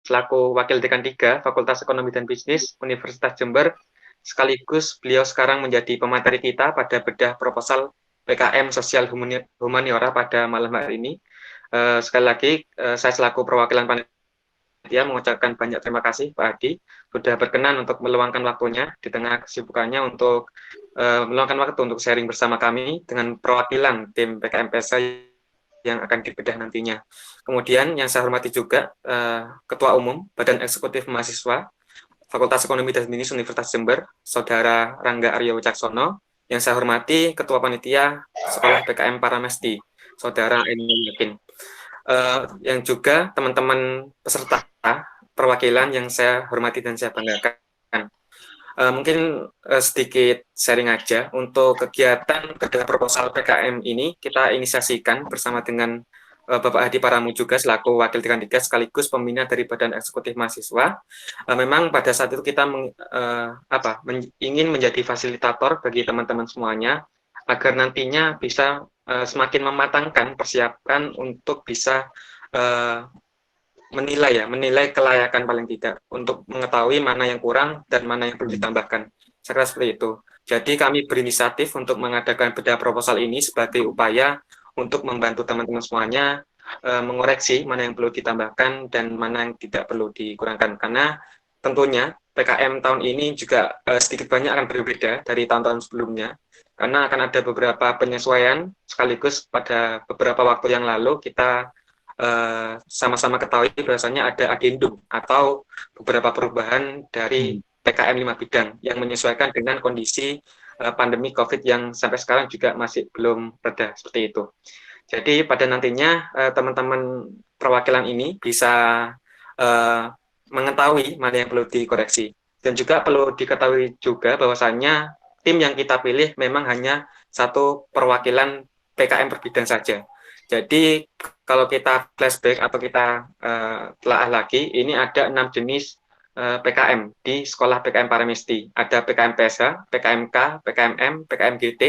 selaku Wakil Dekan 3 Fakultas Ekonomi dan Bisnis Universitas Jember, sekaligus beliau sekarang menjadi pemateri kita pada bedah proposal PKM Sosial Humaniora pada malam hari ini. Sekali lagi, saya selaku perwakilan panitia mengucapkan banyak terima kasih Pak Adi sudah berkenan untuk meluangkan waktunya di tengah kesibukannya untuk meluangkan waktu untuk sharing bersama kami dengan perwakilan tim PKM PSA yang akan dibedah nantinya. Kemudian yang saya hormati juga Ketua Umum Badan Eksekutif Mahasiswa Fakultas Ekonomi dan Bisnis Universitas Jember, Saudara Rangga Aryo Wicaksono. Yang saya hormati Ketua Panitia Sekolah PKM Paramesti, Saudara Eni Yakin. Yang juga teman-teman peserta perwakilan yang saya hormati dan saya banggakan. Mungkin sedikit sharing aja untuk kegiatan kerja proposal PKM ini kita inisiasikan bersama dengan Bapak Hadi Paramu juga selaku Wakil Dekan 3 sekaligus pembina dari Badan Eksekutif Mahasiswa. Memang pada saat itu kita ingin menjadi fasilitator bagi teman-teman semuanya agar nantinya bisa semakin mematangkan persiapan untuk bisa menilai kelayakan paling tidak untuk mengetahui mana yang kurang dan mana yang perlu ditambahkan. Saya kira seperti itu. Jadi kami berinisiatif untuk mengadakan bedah proposal ini sebagai upaya untuk membantu teman-teman semuanya mengoreksi mana yang perlu ditambahkan dan mana yang tidak perlu dikurangkan. Karena tentunya PKM tahun ini juga sedikit banyak akan berbeda dari tahun-tahun sebelumnya. Karena akan ada beberapa penyesuaian sekaligus pada beberapa waktu yang lalu kita sama-sama ketahui bahwasanya ada adendum atau beberapa perubahan dari PKM 5 bidang yang menyesuaikan dengan kondisi pandemi COVID yang sampai sekarang juga masih belum reda seperti itu. Jadi pada nantinya teman-teman perwakilan ini bisa mengetahui mana yang perlu dikoreksi. Dan juga perlu diketahui juga bahwasanya tim yang kita pilih memang hanya satu perwakilan PKM per bidang saja. Jadi kalau kita flashback atau kita telah lagi, ini ada 6 jenis PKM di sekolah PKM Paramesti. Ada PKM PSH, PKMK, PKMM, PKMGT,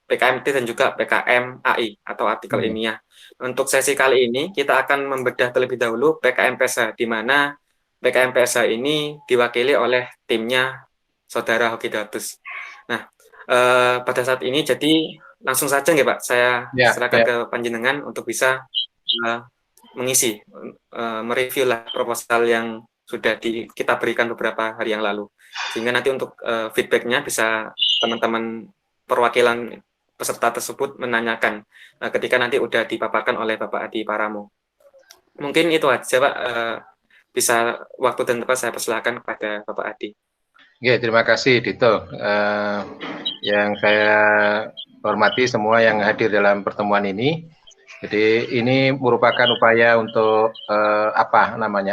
PKMT, dan juga PKM AI atau artikel ilmiah. Untuk sesi kali ini kita akan membedah terlebih dahulu PKM PSH, di mana PKM PSH ini diwakili oleh timnya Saudara Hoki Datus. Nah, pada saat ini jadi langsung saja nggak Pak, saya silakan ke panjenengan untuk bisa mengisi, mereview lah proposal yang sudah kita berikan beberapa hari yang lalu. Sehingga nanti untuk feedbacknya bisa teman-teman perwakilan peserta tersebut menanyakan ketika nanti udah dipaparkan oleh Bapak Adi Paramo. Mungkin itu aja Pak, bisa waktu dan tempat saya persilakan kepada Bapak Adi. Oke, terima kasih Dito. Yang saya hormati semua yang hadir dalam pertemuan ini. Jadi ini merupakan upaya untuk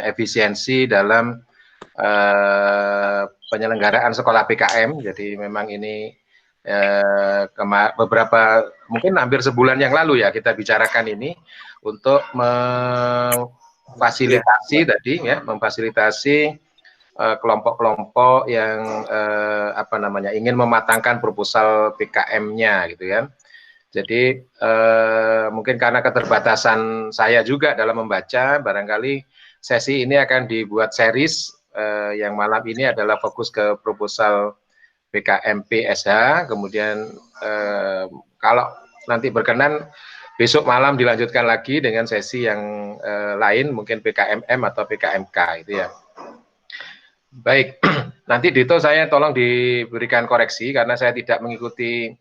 efisiensi dalam penyelenggaraan sekolah PKM. Jadi memang ini beberapa mungkin hampir sebulan yang lalu ya kita bicarakan ini untuk memfasilitasi memfasilitasi kelompok-kelompok yang ingin mematangkan proposal PKM-nya gitu kan. Jadi mungkin karena keterbatasan saya juga dalam membaca, barangkali sesi ini akan dibuat series yang malam ini adalah fokus ke proposal PKM PSH, kemudian kalau nanti berkenan besok malam dilanjutkan lagi dengan sesi yang lain, mungkin PKMM atau PKMK itu ya. Baik, nanti Dito saya tolong diberikan koreksi karena saya tidak mengikuti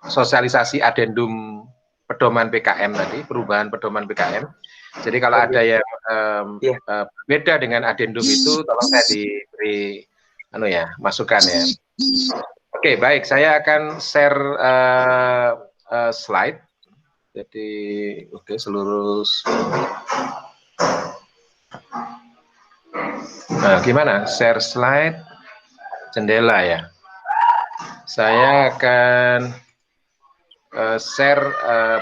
sosialisasi adendum pedoman PKM tadi, perubahan pedoman PKM. Jadi kalau ada yang beda dengan adendum itu, tolong saya diberi masukan ya. Oke, baik, saya akan share slide. Jadi seluruh. Nah, gimana? Share slide jendela ya. Saya akan share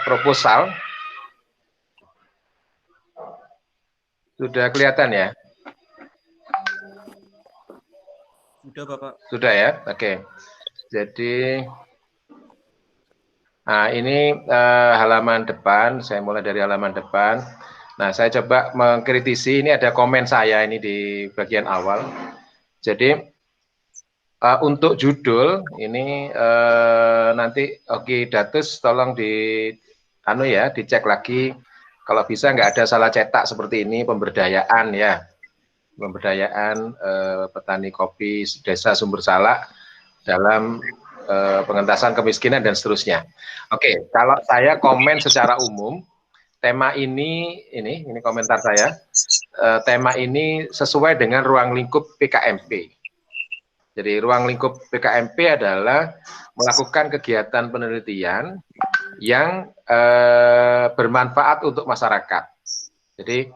proposal. Sudah kelihatan ya? Sudah Bapak. Sudah ya? Oke. Jadi nah ini halaman depan. Saya mulai dari halaman depan. Nah, saya coba mengkritisi, ini ada komen saya ini di bagian awal. Jadi untuk judul ini nanti Oki Datus tolong dicek lagi kalau bisa nggak ada salah cetak seperti ini, pemberdayaan ya, pemberdayaan petani kopi Desa Sumber Salak dalam pengentasan kemiskinan dan seterusnya. Oke, kalau saya komen secara umum, tema ini komentar saya, tema ini sesuai dengan ruang lingkup PKMP. Jadi ruang lingkup PKMP adalah melakukan kegiatan penelitian yang bermanfaat untuk masyarakat. Jadi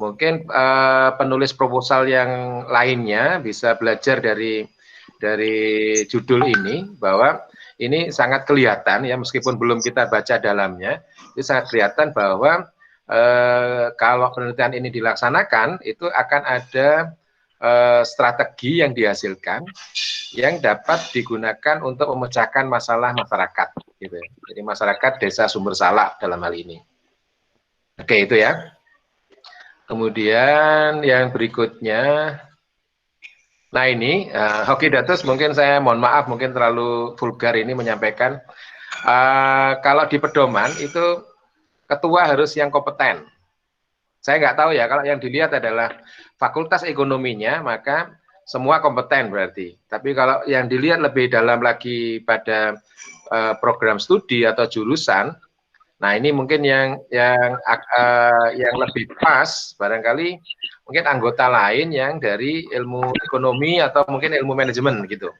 mungkin penulis proposal yang lainnya bisa belajar dari judul ini, bahwa ini sangat kelihatan ya, meskipun belum kita baca dalamnya, itu sangat kelihatan bahwa kalau penelitian ini dilaksanakan, itu akan ada strategi yang dihasilkan yang dapat digunakan untuk memecahkan masalah masyarakat, gitu. Jadi masyarakat Desa Sumber Salak dalam hal ini. Oke, itu ya. Kemudian yang berikutnya, nah ini Hoki Datus, mungkin saya mohon maaf, mungkin terlalu vulgar ini menyampaikan. Kalau di pedoman itu ketua harus yang kompeten. Saya nggak tahu ya, kalau yang dilihat adalah fakultas ekonominya, maka semua kompeten berarti. Tapi kalau yang dilihat lebih dalam lagi pada program studi atau jurusan, nah ini mungkin yang lebih pas, barangkali mungkin anggota lain yang dari ilmu ekonomi atau mungkin ilmu manajemen gitu.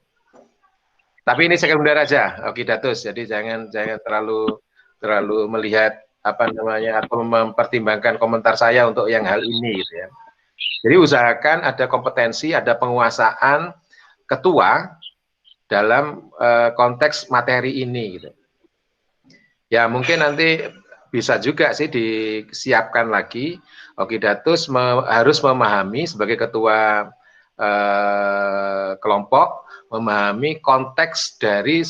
Tapi ini sekunder aja, Oki Datus. Jadi jangan terlalu melihat atau mempertimbangkan komentar saya untuk yang hal ini gitu ya. Jadi usahakan ada kompetensi, ada penguasaan ketua dalam konteks materi ini gitu. Ya mungkin nanti bisa juga sih disiapkan lagi, Oki Datus harus memahami sebagai ketua kelompok, memahami konteks dari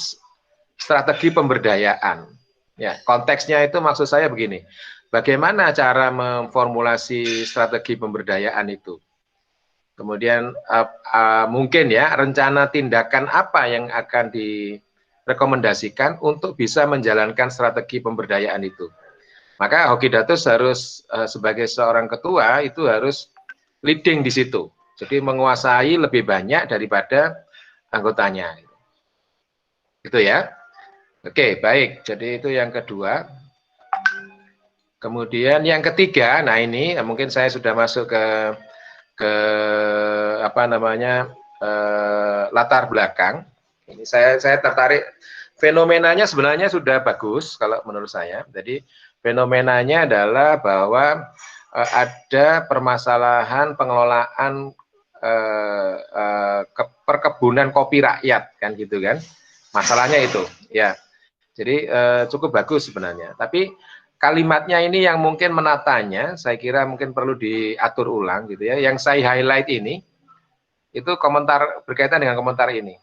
strategi pemberdayaan. Ya, konteksnya itu maksud saya begini, bagaimana cara memformulasi strategi pemberdayaan itu. Kemudian mungkin ya rencana tindakan apa yang akan direkomendasikan untuk bisa menjalankan strategi pemberdayaan itu. Maka Hoki Datus harus sebagai seorang ketua itu harus leading di situ. Jadi menguasai lebih banyak daripada anggotanya. Itu ya. Oke, baik. Jadi itu yang kedua. Kemudian yang ketiga, nah ini mungkin saya sudah masuk ke latar belakang. Ini saya tertarik, fenomenanya sebenarnya sudah bagus kalau menurut saya. Jadi fenomenanya adalah bahwa ada permasalahan pengelolaan perkebunan kopi rakyat kan gitu kan. Masalahnya itu ya. Jadi cukup bagus sebenarnya. Tapi kalimatnya ini yang mungkin menatanya, saya kira mungkin perlu diatur ulang gitu ya. Yang saya highlight ini, itu komentar berkaitan dengan komentar ini.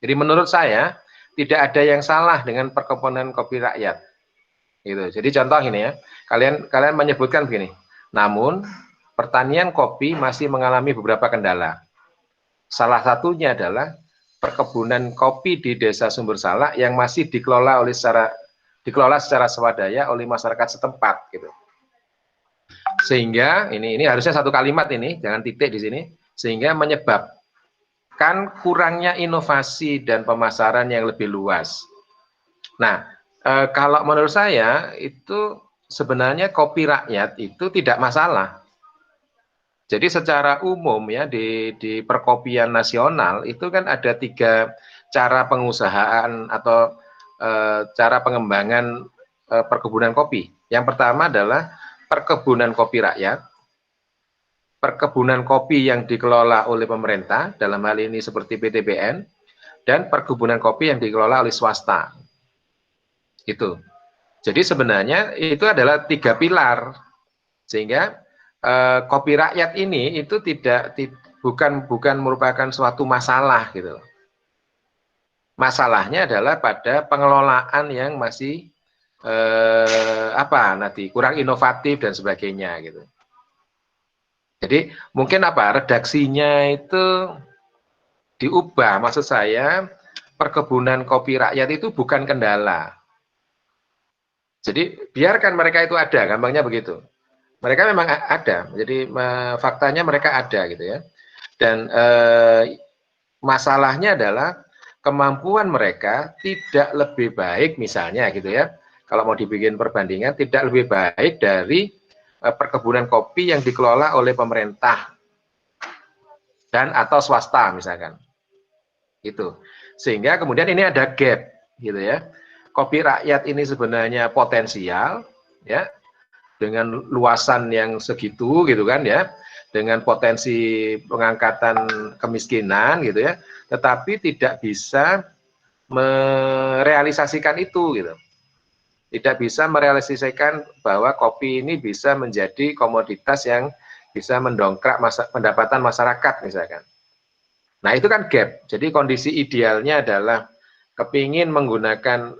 Jadi menurut saya tidak ada yang salah dengan perkebunan kopi rakyat. Gitu. Jadi contoh ini ya, kalian menyebutkan begini. Namun pertanian kopi masih mengalami beberapa kendala. Salah satunya adalah perkebunan kopi di Desa Sumber Salak yang masih dikelola secara swadaya oleh masyarakat setempat gitu. Sehingga ini harusnya satu kalimat ini, jangan titik di sini, sehingga menyebabkan kurangnya inovasi dan pemasaran yang lebih luas. Nah, kalau menurut saya itu sebenarnya kopi rakyat itu tidak masalah. Jadi secara umum ya di perkopian nasional itu kan ada 3 cara pengusahaan atau cara pengembangan perkebunan kopi. Yang pertama adalah perkebunan kopi rakyat, perkebunan kopi yang dikelola oleh pemerintah, dalam hal ini seperti PTBN, dan perkebunan kopi yang dikelola oleh swasta. Itu. Jadi sebenarnya itu adalah 3 pilar, sehingga kopi rakyat ini itu bukan merupakan suatu masalah gitu. Masalahnya adalah pada pengelolaan yang masih apa nanti kurang inovatif dan sebagainya gitu. Jadi mungkin apa redaksinya itu diubah. Maksud saya perkebunan kopi rakyat itu bukan kendala. Jadi biarkan mereka itu ada, gampangnya begitu. Mereka memang ada, jadi faktanya mereka ada gitu ya. Dan masalahnya adalah kemampuan mereka tidak lebih baik misalnya gitu ya. Kalau mau dibikin perbandingan tidak lebih baik dari perkebunan kopi yang dikelola oleh pemerintah dan atau swasta misalkan. Gitu. Sehingga kemudian ini ada gap gitu ya. Kopi rakyat ini sebenarnya potensial ya dengan luasan yang segitu gitu kan ya, dengan potensi pengangkatan kemiskinan gitu ya, tetapi tidak bisa merealisasikan itu gitu. Tidak bisa merealisasikan bahwa kopi ini bisa menjadi komoditas yang bisa mendongkrak pendapatan masyarakat misalkan. Nah itu kan gap. Jadi kondisi idealnya adalah kepingin menggunakan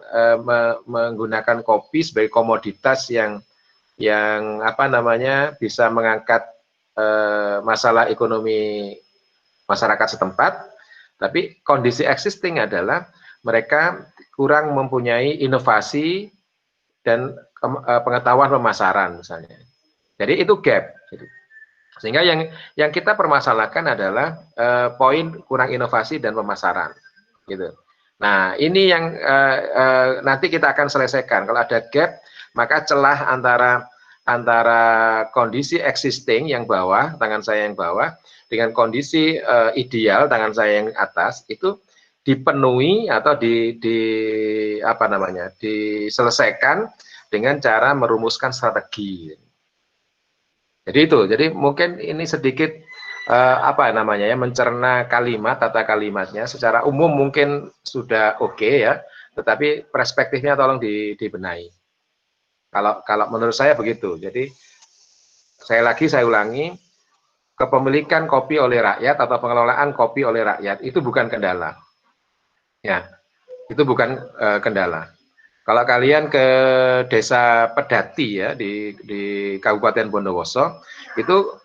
kopi sebagai komoditas yang apa namanya bisa mengangkat masalah ekonomi masyarakat setempat, tapi kondisi existing adalah mereka kurang mempunyai inovasi dan pengetahuan pemasaran misalnya. Jadi itu gap. Sehingga yang kita permasalahkan adalah poin kurang inovasi dan pemasaran, gitu. Nah ini yang nanti kita akan selesaikan. Kalau ada gap, maka celah antara kondisi existing yang bawah, tangan saya yang bawah, dengan kondisi ideal tangan saya yang atas itu dipenuhi atau apa namanya diselesaikan dengan cara merumuskan strategi. Jadi itu, jadi mungkin ini sedikit apa namanya ya mencerna kalimat, tata kalimatnya secara umum mungkin sudah oke ya, tetapi perspektifnya tolong dibenahi. Kalau menurut saya begitu. Jadi saya ulangi, kepemilikan kopi oleh rakyat atau pengelolaan kopi oleh rakyat itu bukan kendala. Ya, itu bukan kendala. Kalau kalian ke desa Pedati ya di Kabupaten Bondowoso itu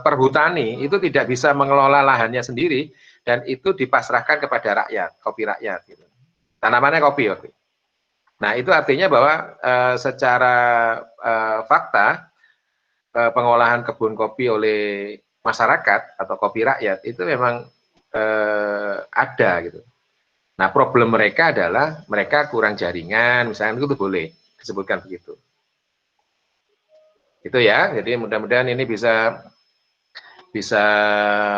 perhutani itu tidak bisa mengelola lahannya sendiri dan itu dipasrahkan kepada rakyat, kopi rakyat. Gitu. Tanamannya kopi. Nah itu artinya bahwa secara fakta pengolahan kebun kopi oleh masyarakat atau kopi rakyat itu memang ada gitu. Nah, problem mereka adalah mereka kurang jaringan, misalnya itu boleh disebutkan begitu. Itu ya, jadi mudah-mudahan ini bisa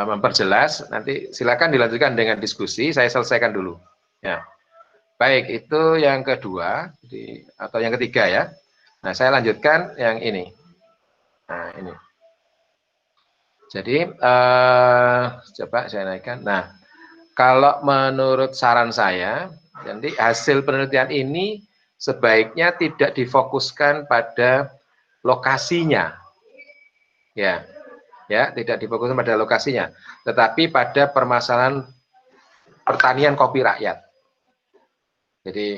memperjelas. Nanti silakan dilanjutkan dengan diskusi, saya selesaikan dulu. Ya. Baik, itu yang kedua, atau yang ketiga ya. Nah, saya lanjutkan yang ini. Nah, ini. Jadi, coba saya naikkan. Nah, kalau menurut saran saya, jadi hasil penelitian ini sebaiknya tidak difokuskan pada lokasinya, ya, tidak difokuskan pada lokasinya, tetapi pada permasalahan pertanian kopi rakyat. Jadi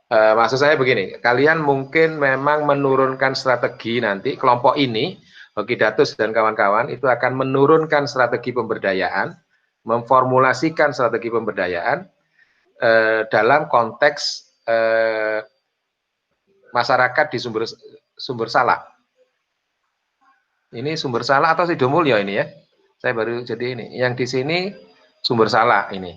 maksud saya begini, kalian mungkin memang menurunkan strategi nanti kelompok ini, Hokidatus dan kawan-kawan itu akan menurunkan strategi pemberdayaan, memformulasikan strategi pemberdayaan dalam konteks masyarakat di sumber Salak. Ini sumber Salak atau Sidomulyo ini ya? Saya baru jadi ini. Yang di sini sumber Salak ini.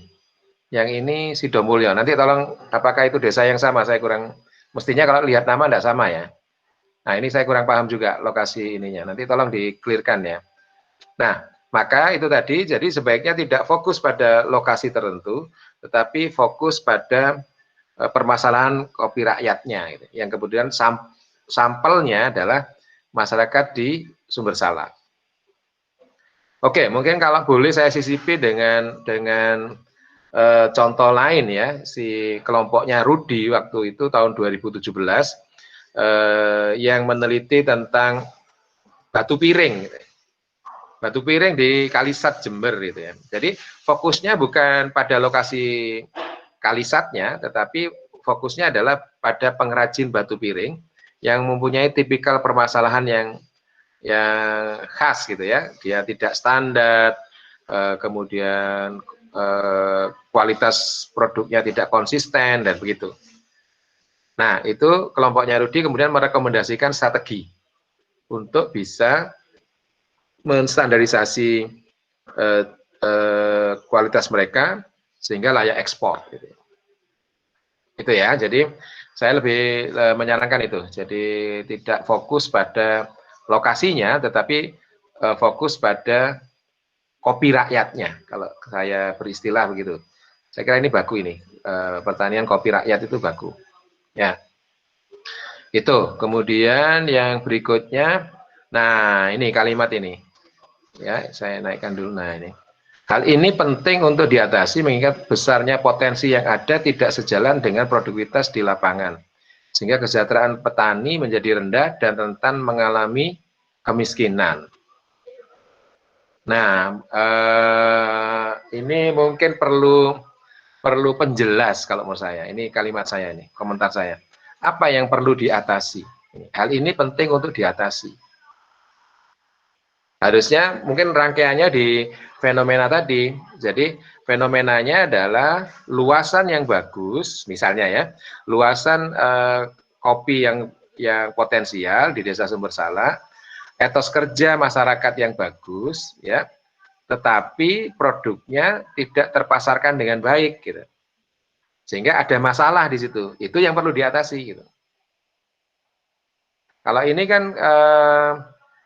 Yang ini Sidomulyo. Nanti tolong apakah itu desa yang sama? Saya kurang. Mestinya kalau lihat nama tidak sama ya. Nah ini saya kurang paham juga lokasi ininya. Nanti tolong di-clearkan ya. Nah maka itu tadi, jadi sebaiknya tidak fokus pada lokasi tertentu, tetapi fokus pada permasalahan kopi rakyatnya, gitu. Yang kemudian sampelnya adalah masyarakat di Sumber Salak. Oke, mungkin kalau boleh saya sisipi dengan contoh lain ya, si kelompoknya Rudi waktu itu tahun 2017 yang meneliti tentang batu piring. Gitu. Batu piring di Kalisat Jember gitu ya. Jadi fokusnya bukan pada lokasi Kalisatnya, tetapi fokusnya adalah pada pengrajin batu piring yang mempunyai tipikal permasalahan yang khas gitu ya. Dia tidak standar, kemudian kualitas produknya tidak konsisten dan begitu. Nah, itu kelompoknya Rudi kemudian merekomendasikan strategi untuk bisa menstandarisasi kualitas mereka sehingga layak ekspor. Gitu. Itu ya, jadi saya lebih menyarankan itu. Jadi tidak fokus pada lokasinya, tetapi fokus pada kopi rakyatnya. Kalau saya beristilah begitu. Saya kira ini baku ini. Pertanian kopi rakyat itu baku. Ya, itu. Kemudian yang berikutnya, nah ini kalimat ini. Ya, saya naikkan dulu. Nah ini. Hal ini penting untuk diatasi mengingat besarnya potensi yang ada tidak sejalan dengan produktivitas di lapangan. Sehingga kesejahteraan petani menjadi rendah dan rentan mengalami kemiskinan. Nah, ini mungkin perlu penjelas kalau menurut saya. Ini kalimat saya ini, komentar saya. Apa yang perlu diatasi? Hal ini penting untuk diatasi. Harusnya mungkin rangkaiannya di fenomena tadi. Jadi fenomenanya adalah luasan yang bagus, misalnya ya, luasan kopi yang potensial di Desa Sumbersala, etos kerja masyarakat yang bagus, ya, tetapi produknya tidak terpasarkan dengan baik, gitu. Sehingga ada masalah di situ. Itu yang perlu diatasi, gitu. Kalau ini kan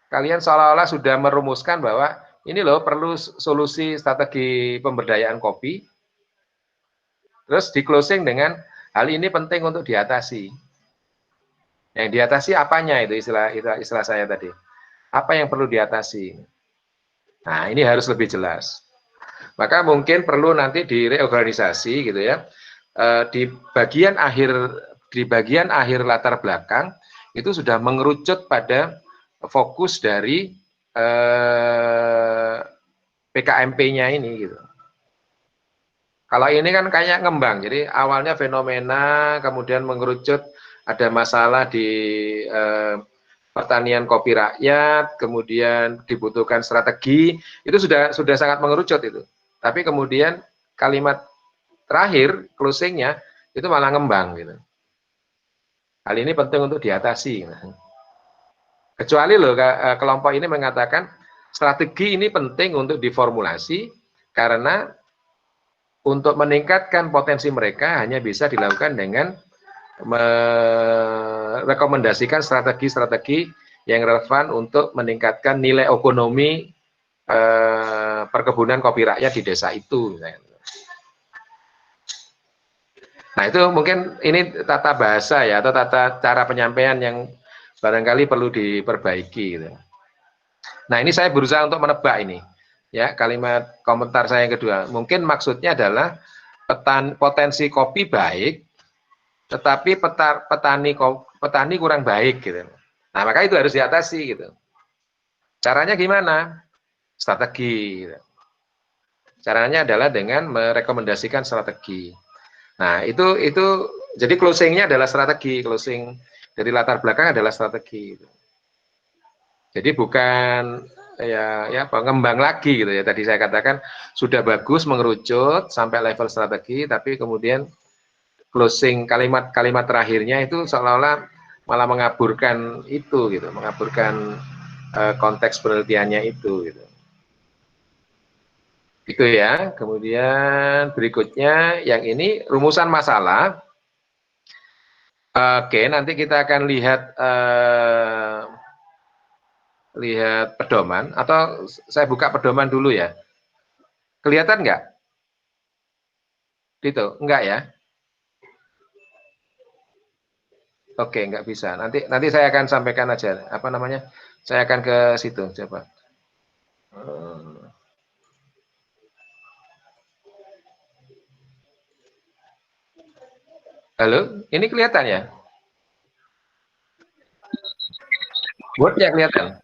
kalian seolah-olah sudah merumuskan bahwa ini loh perlu solusi strategi pemberdayaan kopi, terus di closing dengan hal ini penting untuk diatasi. Yang diatasi apanya itu istilah saya tadi. Apa yang perlu diatasi? Nah, ini harus lebih jelas. Maka mungkin perlu nanti direorganisasi gitu ya. Di bagian akhir latar belakang itu sudah mengerucut pada fokus dari PKMP-nya ini gitu. Kalau ini kan kayak ngembang, jadi awalnya fenomena, kemudian mengerucut ada masalah di pertanian kopi rakyat, kemudian dibutuhkan strategi, itu sudah sangat mengerucut itu. Tapi kemudian kalimat terakhir, closingnya, itu malah ngembang gitu. Hal ini penting untuk diatasi. Kecuali loh kelompok ini mengatakan strategi ini penting untuk diformulasi karena untuk meningkatkan potensi mereka hanya bisa dilakukan dengan merekomendasikan strategi-strategi yang relevan untuk meningkatkan nilai ekonomi perkebunan kopi rakyat di desa itu. Nah itu mungkin ini tata bahasa ya atau tata cara penyampaian yang barangkali perlu diperbaiki. Gitu. Nah ini saya berusaha untuk menebak ini. Ya, kalimat komentar saya yang kedua, mungkin maksudnya adalah potensi kopi baik, tetapi petani kurang baik gitu. Nah maka itu harus diatasi gitu. Caranya gimana? Strategi. Gitu. Caranya adalah dengan merekomendasikan strategi. Nah itu jadi closingnya adalah strategi, closing dari latar belakang adalah strategi. Gitu. Jadi bukan ya pengembang lagi gitu ya. Tadi saya katakan sudah bagus mengerucut sampai level strategi, tapi kemudian closing kalimat terakhirnya itu seolah-olah malah mengaburkan itu gitu, mengaburkan konteks penelitiannya itu gitu. Itu ya. Kemudian berikutnya yang ini rumusan masalah. Oke, nanti kita akan lihat pedoman atau saya buka pedoman dulu ya. Kelihatan nggak? Gitu, enggak ya? Oke, nggak bisa. Nanti saya akan sampaikan aja. Apa namanya? Saya akan ke situ. Coba. Halo, ini kelihatan ya? Word-nya kelihatan?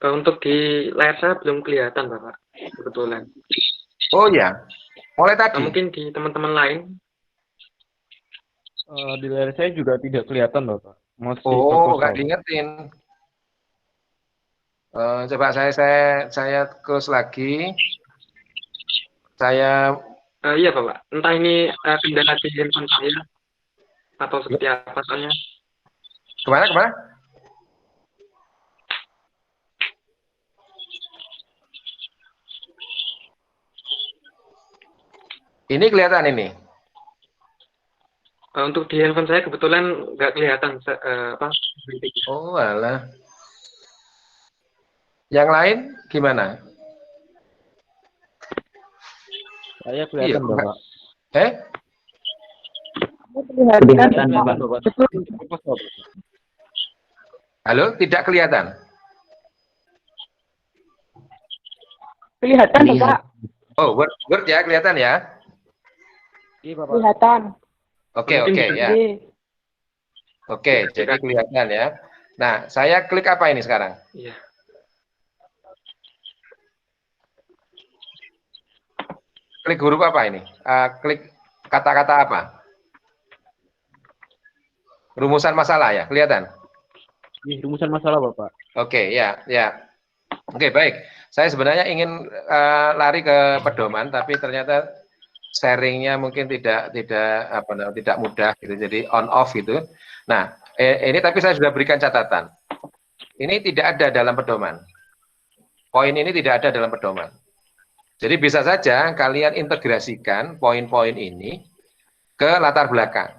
Untuk di layar saya belum kelihatan, Bapak. Kebetulan. Oh ya. Mulai tadi. Mungkin di teman-teman lain. Di layar saya juga tidak kelihatan, Bapak. Masih Oh, nggak kosong. diingetin. Coba saya close lagi. Saya Iya Bapak, entah ini kendala di handphone saya atau seperti apa soalnya. kemana? Ini kelihatan ini. Untuk di handphone saya kebetulan nggak kelihatan apa. Oh, alah. Yang lain gimana? Saya kelihatan, Iya, Bapak. Kelihatan, Bapak. Halo, tidak kelihatan. Kelihatan, Bapak. Oh, Word ya, kelihatan ya. Iya, Bapak. Kelihatan. Oke, ya. Iya. Oke, jadi kelihatan ya. Nah, saya klik apa ini sekarang? Iya. Klik huruf apa ini? Klik kata-kata apa? Rumusan masalah ya, kelihatan? Ini rumusan masalah, Bapak. Oke, ya. Oke, baik. Saya sebenarnya ingin lari ke pedoman, tapi ternyata sharingnya mungkin tidak mudah gitu. Jadi on off gitu. Nah, ini tapi saya sudah berikan catatan. Ini tidak ada dalam pedoman. Poin ini tidak ada dalam pedoman. Jadi bisa saja kalian integrasikan poin-poin ini ke latar belakang.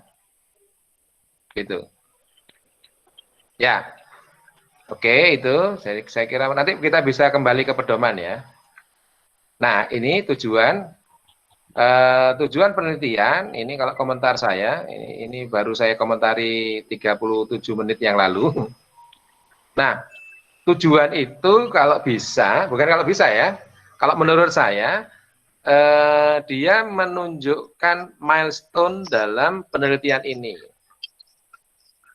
Gitu. Ya. Oke, itu saya kira nanti kita bisa kembali ke pedoman ya. Nah, ini tujuan penelitian, ini kalau komentar saya, ini baru saya komentari 37 menit yang lalu. Nah, tujuan itu kalau bisa, bukan kalau bisa ya, kalau menurut saya, dia menunjukkan milestone dalam penelitian ini.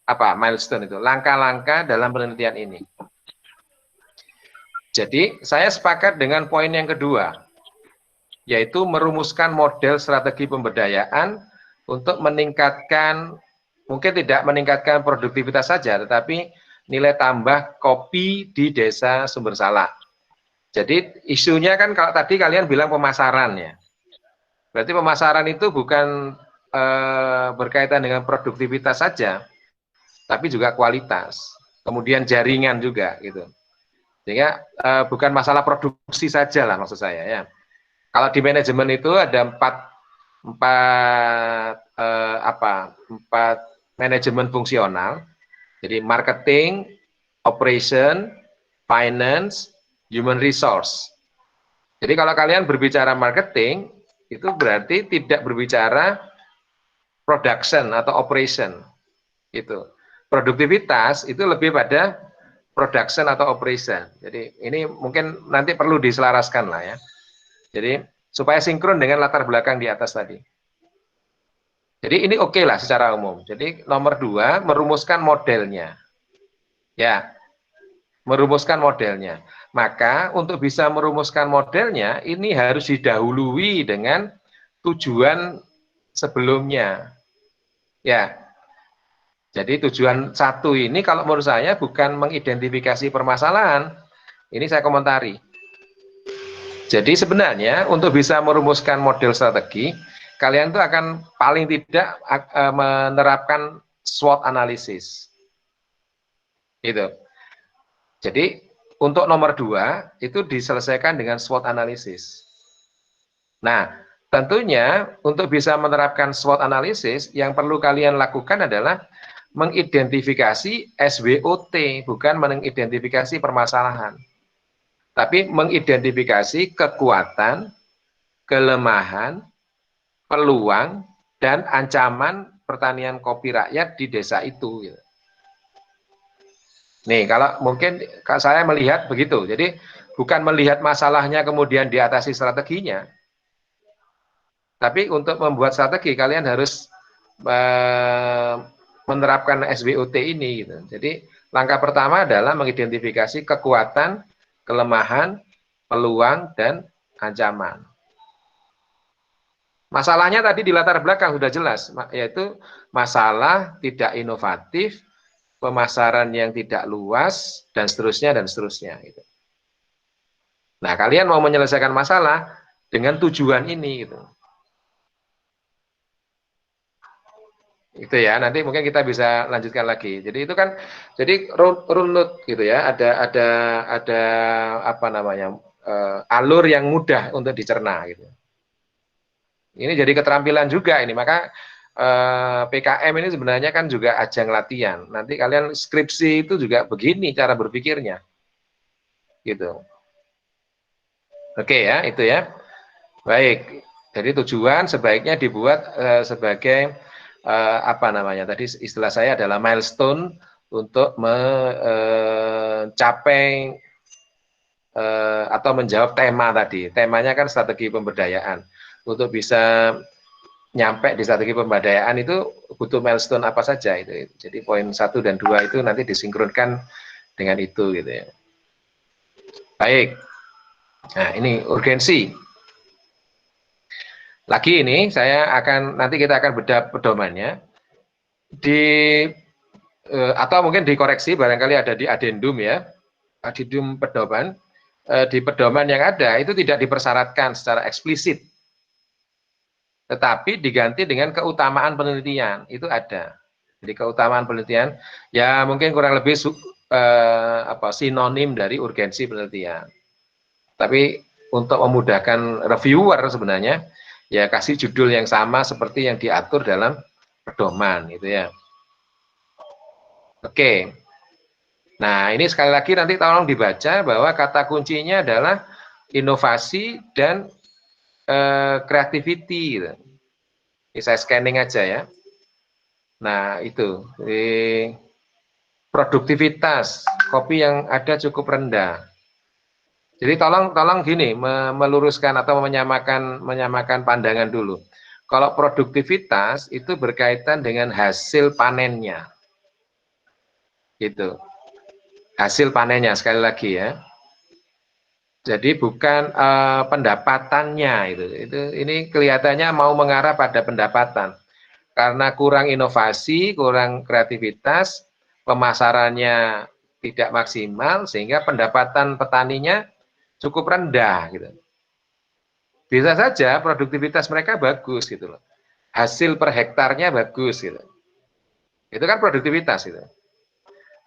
Apa milestone itu? Langkah-langkah dalam penelitian ini. Jadi, saya sepakat dengan poin yang kedua, yaitu merumuskan model strategi pemberdayaan untuk meningkatkan, mungkin tidak meningkatkan produktivitas saja, tetapi nilai tambah kopi di desa Sumber Salah. Jadi isunya kan kalau tadi kalian bilang pemasaran ya, berarti pemasaran itu bukan berkaitan dengan produktivitas saja, tapi juga kualitas, kemudian jaringan juga gitu. Sehingga bukan masalah produksi saja lah maksud saya ya. Kalau di manajemen itu ada empat manajemen fungsional. Jadi marketing, operation, finance, human resource. Jadi kalau kalian berbicara marketing, itu berarti tidak berbicara production atau operation. Itu. Produktivitas itu lebih pada production atau operation. Jadi ini mungkin nanti perlu diselaraskan lah ya. Jadi supaya sinkron dengan latar belakang di atas tadi. Jadi ini oke lah secara umum. Jadi nomor 2, merumuskan modelnya. Ya, merumuskan modelnya. Maka untuk bisa merumuskan modelnya, ini harus didahului dengan tujuan sebelumnya. Ya, jadi tujuan 1 ini kalau menurut saya bukan mengidentifikasi permasalahan. Ini saya komentari. Jadi sebenarnya untuk bisa merumuskan model strategi, kalian itu akan paling tidak menerapkan SWOT analysis. Gitu. Jadi untuk nomor 2 itu diselesaikan dengan SWOT analysis. Nah, tentunya untuk bisa menerapkan SWOT analysis, yang perlu kalian lakukan adalah mengidentifikasi SWOT, bukan mengidentifikasi permasalahan. Tapi mengidentifikasi kekuatan, kelemahan, peluang, dan ancaman pertanian kopi rakyat di desa itu. Nih, kalau mungkin saya melihat begitu. Jadi bukan melihat masalahnya kemudian diatasi strateginya. Tapi untuk membuat strategi kalian harus menerapkan SWOT ini. Gitu. Jadi langkah pertama adalah mengidentifikasi kekuatan, kelemahan, peluang, dan ancaman. Masalahnya tadi di latar belakang sudah jelas, yaitu masalah tidak inovatif, pemasaran yang tidak luas, dan seterusnya, dan seterusnya. Gitu. Nah, kalian mau menyelesaikan masalah dengan tujuan ini. Gitu. Itu ya, nanti mungkin kita bisa lanjutkan lagi. Jadi itu kan, jadi runut gitu ya, ada apa namanya, alur yang mudah untuk dicerna gitu. Ini jadi keterampilan juga ini, maka PKM ini sebenarnya kan juga ajang latihan. Nanti kalian skripsi itu juga begini cara berpikirnya, gitu. Oke ya, itu ya. Baik. Jadi tujuan sebaiknya dibuat sebagai apa namanya tadi istilah saya adalah milestone untuk mencapai atau menjawab tema tadi. Temanya kan strategi pemberdayaan. Untuk bisa nyampe di strategi pemberdayaan itu butuh milestone apa saja itu. Jadi poin 1 dan 2 itu nanti disinkronkan dengan itu gitu ya. Baik. Nah, ini urgensi. Lagi ini saya akan nanti kita akan bedah pedomannya di atau mungkin dikoreksi barangkali ada di adendum ya. Adendum pedoman di pedoman yang ada itu tidak dipersyaratkan secara eksplisit. Tetapi diganti dengan keutamaan penelitian, itu ada. Jadi keutamaan penelitian, ya mungkin kurang lebih sinonim dari urgensi penelitian. Tapi untuk memudahkan reviewer sebenarnya, ya kasih judul yang sama seperti yang diatur dalam pedoman, gitu ya. Oke. Nah, ini sekali lagi nanti tolong dibaca bahwa kata kuncinya adalah inovasi dan creativity. Gitu. Ini saya scanning aja ya. Nah, itu. Produktivitas kopi yang ada cukup rendah. Jadi tolong gini, meluruskan atau menyamakan pandangan dulu. Kalau produktivitas itu berkaitan dengan hasil panennya. Gitu. Hasil panennya sekali lagi ya. Jadi bukan pendapatannya itu. Ini kelihatannya mau mengarah pada pendapatan. Karena kurang inovasi, kurang kreativitas, pemasarannya tidak maksimal sehingga pendapatan petaninya cukup rendah gitu. Bisa saja produktivitas mereka bagus gitu loh. Hasil per hektarnya bagus gitu. Itu kan produktivitas gitu.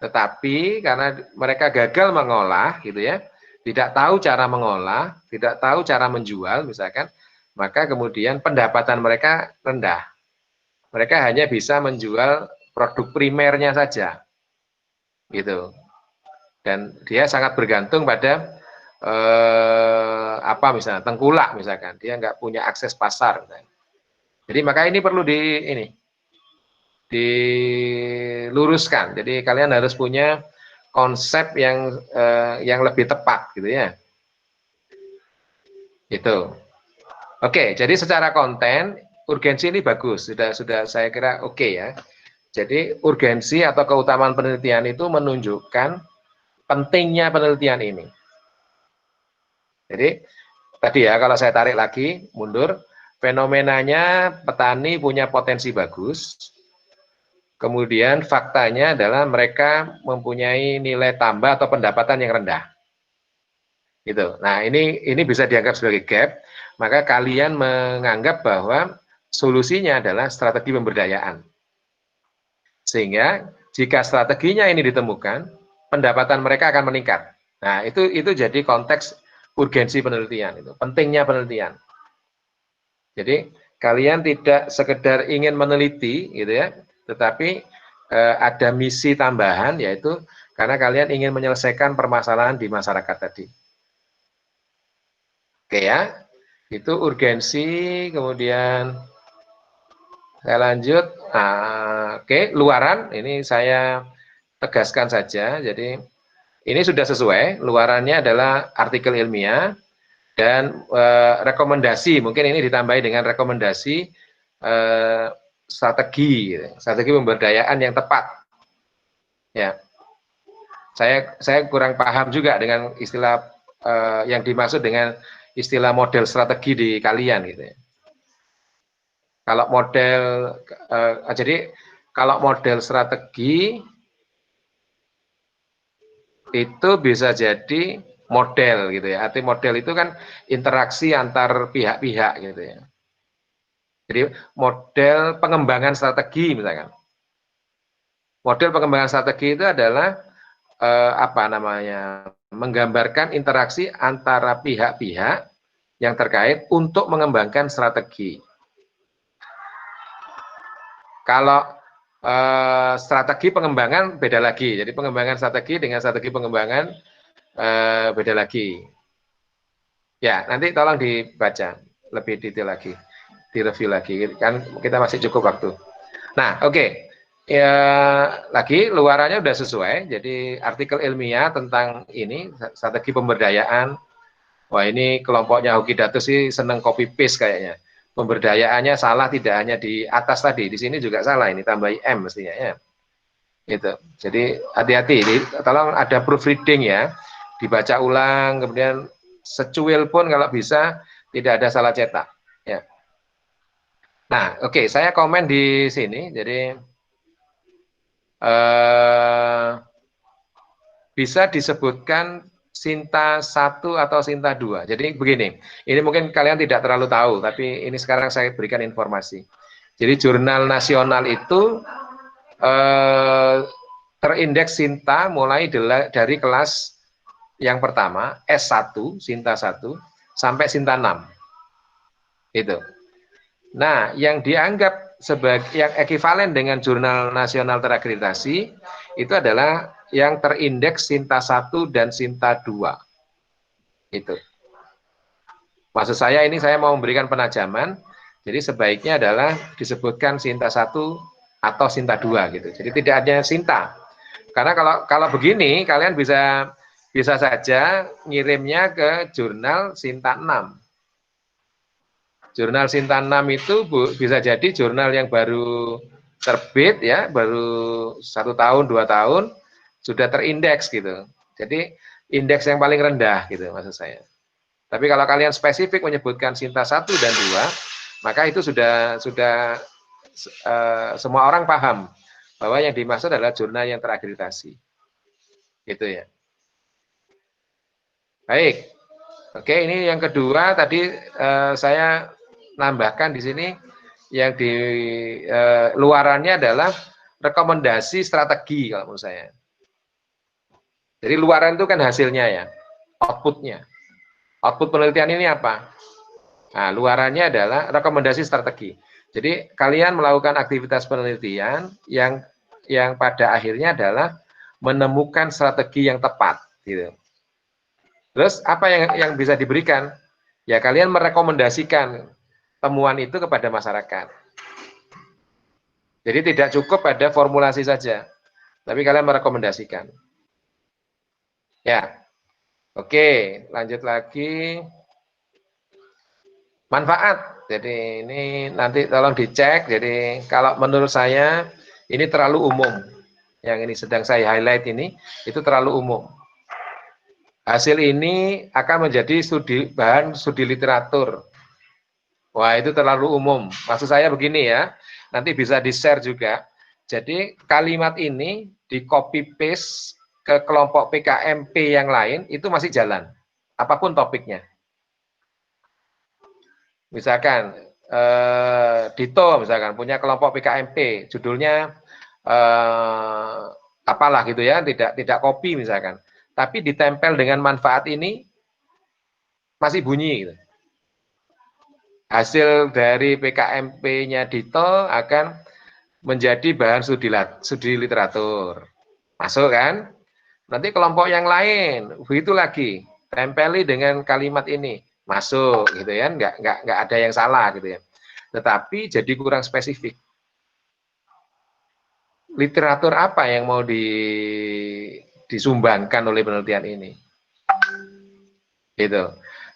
Tetapi karena mereka gagal mengolah gitu ya, tidak tahu cara mengolah, tidak tahu cara menjual misalkan, maka kemudian pendapatan mereka rendah. Mereka hanya bisa menjual produk primernya saja. Gitu. Dan dia sangat bergantung pada apa misalnya tengkulak misalkan, dia nggak punya akses pasar. Misalnya. Jadi maka ini perlu diluruskan. Jadi kalian harus punya konsep yang lebih tepat gitu ya. Itu. Oke, jadi secara konten urgensi ini bagus, sudah saya kira oke ya. Jadi urgensi atau keutamaan penelitian itu menunjukkan pentingnya penelitian ini. Jadi tadi ya kalau saya tarik lagi mundur, fenomenanya petani punya potensi bagus. Kemudian faktanya adalah mereka mempunyai nilai tambah atau pendapatan yang rendah. Gitu. Nah, ini bisa dianggap sebagai gap, maka kalian menganggap bahwa solusinya adalah strategi pemberdayaan. Sehingga jika strateginya ini ditemukan, pendapatan mereka akan meningkat. Nah, itu jadi konteks urgensi penelitian itu, pentingnya penelitian. Jadi kalian tidak sekedar ingin meneliti gitu ya, tetapi ada misi tambahan yaitu karena kalian ingin menyelesaikan permasalahan di masyarakat tadi. Oke ya, itu urgensi, kemudian saya lanjut. Oke, luaran ini saya tegaskan saja. Jadi ini sudah sesuai. Luarannya adalah artikel ilmiah dan rekomendasi. Mungkin ini ditambahi dengan rekomendasi strategi pemberdayaan yang tepat. Ya, saya kurang paham juga dengan istilah yang dimaksud dengan istilah model strategi di kalian gitu ya. Kalau model jadi kalau model strategi itu bisa jadi model gitu ya. Arti model itu kan interaksi antar pihak-pihak gitu ya. Jadi model pengembangan strategi misalkan. Model pengembangan strategi itu adalah apa namanya? Menggambarkan interaksi antara pihak-pihak yang terkait untuk mengembangkan strategi. Kalau strategi pengembangan beda lagi. Jadi pengembangan strategi dengan strategi pengembangan beda lagi. Ya, nanti tolong dibaca lebih detail lagi, direview lagi. Kan kita masih cukup waktu. Nah, oke. Ya, lagi luarannya udah sesuai. Jadi artikel ilmiah tentang ini strategi pemberdayaan. Wah, ini kelompoknya Hoki Datus sih seneng copy paste kayaknya. Pemberdayaannya salah tidak hanya di atas tadi, di sini juga salah, ini tambahi M mestinya ya. Gitu. Jadi hati-hati, tolong ada proofreading ya, dibaca ulang, kemudian secuil pun kalau bisa tidak ada salah cetak. Ya. Nah, oke, saya komen di sini, jadi bisa disebutkan Sinta 1 atau Sinta 2. Jadi begini, ini mungkin kalian tidak terlalu tahu, tapi ini sekarang saya berikan informasi. Jadi jurnal nasional itu terindeks Sinta mulai dari kelas yang pertama, S1, Sinta 1, sampai Sinta 6. Itu. Nah, yang dianggap sebagai yang ekivalen dengan jurnal nasional terakreditasi itu adalah yang terindeks Sinta 1 dan Sinta 2. Itu. Maksud saya ini saya mau memberikan penajaman, jadi sebaiknya adalah disebutkan Sinta 1 atau Sinta 2 gitu. Jadi tidak ada Sinta. Karena kalau begini kalian bisa saja ngirimnya ke jurnal Sinta 6. Jurnal Sinta 6 itu bisa jadi jurnal yang baru terbit ya, baru 1 tahun, 2 tahun, sudah terindeks gitu. Jadi indeks yang paling rendah gitu maksud saya. Tapi kalau kalian spesifik menyebutkan Sinta 1 dan 2, maka itu sudah semua orang paham bahwa yang dimaksud adalah jurnal yang terakreditasi. Gitu ya. Baik. Oke, ini yang kedua tadi saya nambahkan di sini yang di luarannya adalah rekomendasi strategi kalau menurut saya. Jadi luaran itu kan hasilnya ya, outputnya. Output penelitian ini apa? Nah, luarannya adalah rekomendasi strategi. Jadi kalian melakukan aktivitas penelitian yang pada akhirnya adalah menemukan strategi yang tepat. Gitu. Terus apa yang bisa diberikan? Ya kalian merekomendasikan temuan itu kepada masyarakat. Jadi tidak cukup pada formulasi saja, tapi kalian merekomendasikan. Ya, oke, lanjut lagi. Manfaat. Jadi ini nanti tolong dicek. Jadi kalau menurut saya ini terlalu umum. Yang ini sedang saya highlight ini itu terlalu umum. Hasil ini akan menjadi bahan studi literatur. Wah, itu terlalu umum. Maksud saya begini ya, nanti bisa di-share juga. Jadi kalimat ini di copy paste ke kelompok PKMP yang lain itu masih jalan, apapun topiknya. Misalkan Dito misalkan punya kelompok PKMP, judulnya apalah gitu ya, tidak copy misalkan, tapi ditempel dengan manfaat ini masih bunyi. Gitu. Hasil dari PKMP-nya Dito akan menjadi bahan studi literatur, masuk kan? Nanti kelompok yang lain begitu lagi, tempeli dengan kalimat ini, masuk gitu ya, nggak ada yang salah gitu ya. Tetapi jadi kurang spesifik. Literatur apa yang mau disumbangkan oleh penelitian ini? Gitu.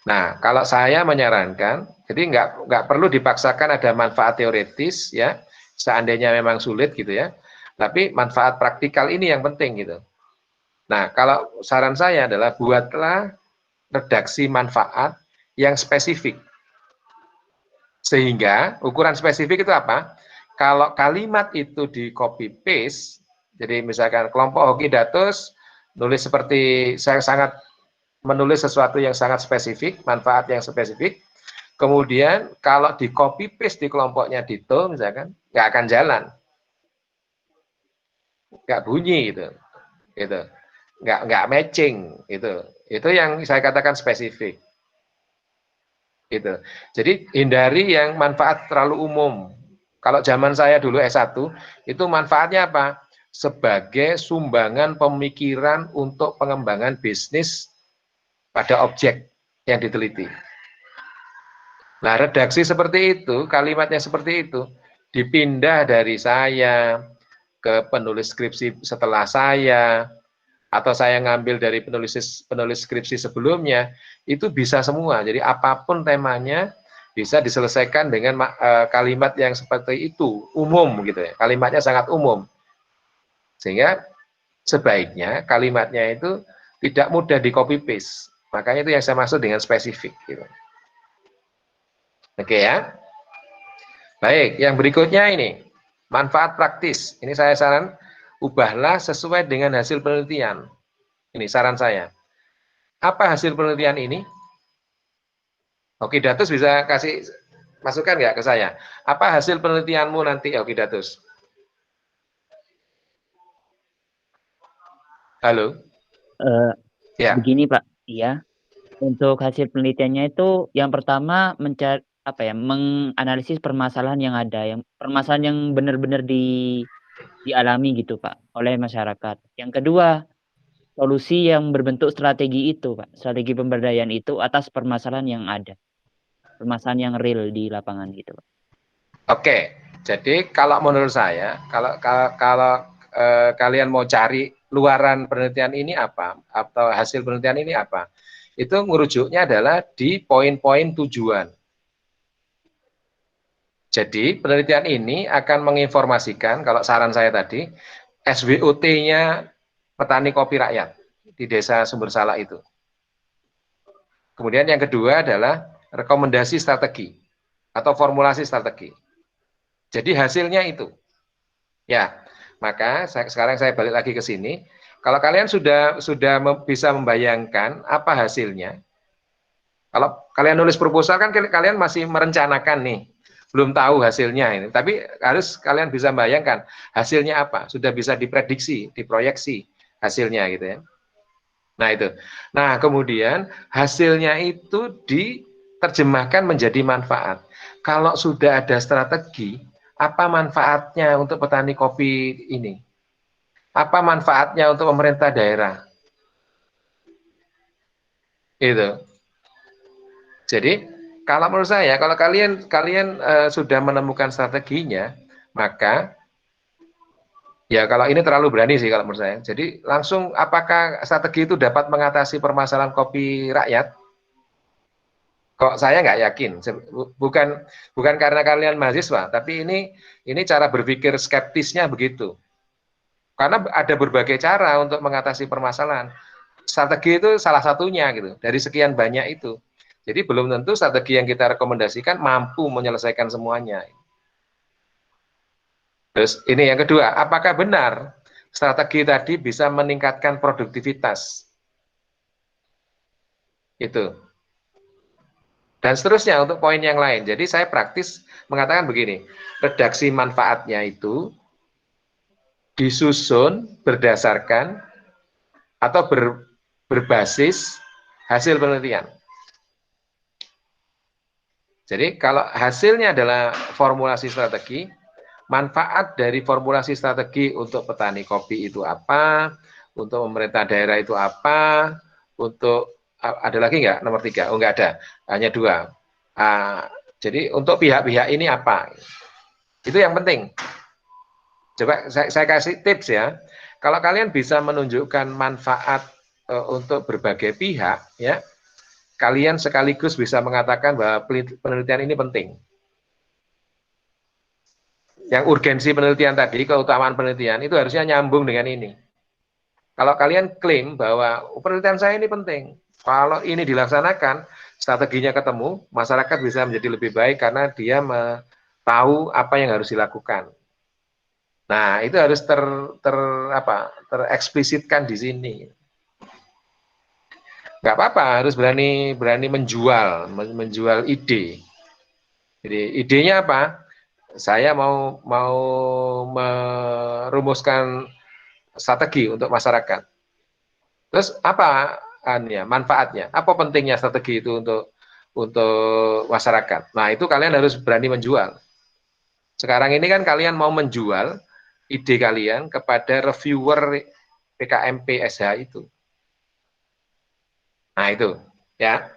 Nah, kalau saya menyarankan, jadi nggak perlu dipaksakan ada manfaat teoritis ya, seandainya memang sulit gitu ya. Tapi manfaat praktikal ini yang penting gitu. Nah, kalau saran saya adalah buatlah redaksi manfaat yang spesifik. Sehingga ukuran spesifik itu apa? Kalau kalimat itu di copy paste, jadi misalkan kelompok hoki datus nulis seperti saya sangat menulis sesuatu yang sangat spesifik, manfaat yang spesifik. Kemudian kalau di copy paste di kelompoknya Dito misalkan, nggak akan jalan, nggak bunyi gitu, nggak matching itu yang saya katakan spesifik. Gitu. Jadi hindari yang manfaat terlalu umum. Kalau zaman saya dulu S1, itu manfaatnya apa? Sebagai sumbangan pemikiran untuk pengembangan bisnis pada objek yang diteliti. Nah, redaksi seperti itu, kalimatnya seperti itu, dipindah dari saya ke penulis skripsi setelah saya, atau saya ngambil dari penulis skripsi sebelumnya, itu bisa semua. Jadi apapun temanya bisa diselesaikan dengan kalimat yang seperti itu, umum gitu ya. Kalimatnya sangat umum. Sehingga sebaiknya kalimatnya itu tidak mudah di copy paste. Makanya itu yang saya maksud dengan spesifik gitu. Oke ya. Baik, yang berikutnya ini manfaat praktis. Ini saya saran ubahlah sesuai dengan hasil penelitian. Ini saran saya. Apa hasil penelitian ini? Oke, Datus bisa kasih masukan nggak ke saya? Apa hasil penelitianmu nanti, Oke Datus? Halo? Ya. Begini Pak, iya. Untuk hasil penelitiannya itu yang pertama mencari menganalisis permasalahan yang ada, yang permasalahan yang benar-benar dialami gitu Pak oleh masyarakat. Yang kedua, solusi yang berbentuk strategi itu Pak, strategi pemberdayaan itu atas permasalahan yang ada, permasalahan yang real di lapangan gitu Pak. Oke, jadi kalau menurut saya, kalau kalian mau cari luaran penelitian ini apa, atau hasil penelitian ini apa, itu ngerujuknya adalah di poin-poin tujuan. Jadi penelitian ini akan menginformasikan, kalau saran saya tadi, SWOT-nya petani kopi rakyat di desa Sumber Salak itu. Kemudian yang kedua adalah rekomendasi strategi atau formulasi strategi. Jadi hasilnya itu. Ya, maka sekarang saya balik lagi ke sini. Kalau kalian sudah bisa membayangkan apa hasilnya, kalau kalian nulis proposal kan kalian masih merencanakan nih, belum tahu hasilnya ini. Tapi harus kalian bisa membayangkan hasilnya apa, sudah bisa diprediksi, diproyeksi hasilnya gitu ya. Nah itu. Nah kemudian hasilnya itu diterjemahkan menjadi manfaat. Kalau sudah ada strategi, apa manfaatnya untuk petani kopi ini? Apa manfaatnya untuk pemerintah daerah? Itu. Jadi kalau menurut saya, kalau kalian sudah menemukan strateginya, maka ya kalau ini terlalu berani sih kalau menurut saya. Jadi langsung apakah strategi itu dapat mengatasi permasalahan kopi rakyat? Kok saya nggak yakin. Bukan karena kalian mahasiswa, tapi ini cara berpikir skeptisnya begitu. Karena ada berbagai cara untuk mengatasi permasalahan. Strategi itu salah satunya gitu. Dari sekian banyak itu. Jadi belum tentu strategi yang kita rekomendasikan mampu menyelesaikan semuanya. Terus ini yang kedua, apakah benar strategi tadi bisa meningkatkan produktivitas? Itu. Dan seterusnya untuk poin yang lain. Jadi saya praktis mengatakan begini, redaksi manfaatnya itu disusun berdasarkan atau berbasis hasil penelitian. Jadi kalau hasilnya adalah formulasi strategi, manfaat dari formulasi strategi untuk petani kopi itu apa, untuk pemerintah daerah itu apa, untuk ada lagi nggak nomor 3? Oh nggak ada, hanya 2. Jadi untuk pihak-pihak ini apa? Itu yang penting. Coba saya kasih tips ya. Kalau kalian bisa menunjukkan manfaat untuk berbagai pihak, ya, kalian sekaligus bisa mengatakan bahwa penelitian ini penting. Yang urgensi penelitian tadi, keutamaan penelitian, itu harusnya nyambung dengan ini. Kalau kalian klaim bahwa penelitian saya ini penting, kalau ini dilaksanakan, strateginya ketemu, masyarakat bisa menjadi lebih baik karena dia tahu apa yang harus dilakukan. Nah, itu harus tereksplisitkan di sini. Nggak apa-apa, harus berani menjual ide. Jadi idenya apa? Saya mau merumuskan strategi untuk masyarakat. Terus apa manfaatnya? Apa pentingnya strategi itu untuk masyarakat? Nah, itu kalian harus berani menjual. Sekarang ini kan kalian mau menjual ide kalian kepada reviewer PKMP SH itu. Nah, itu ya.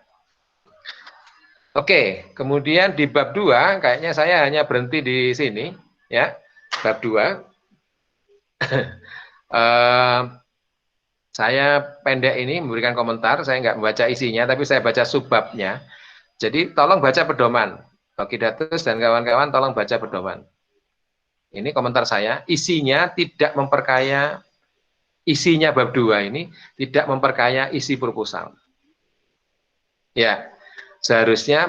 Oke, kemudian di bab 2 kayaknya saya hanya berhenti di sini ya. Bab 2 saya pendek ini memberikan komentar, saya nggak membaca isinya, tapi saya baca subbabnya. Jadi tolong baca pedoman. Okidatus dan kawan-kawan tolong baca pedoman. Ini komentar saya, isinya tidak memperkaya, isinya bab 2 ini tidak memperkaya isi proposal. Ya, seharusnya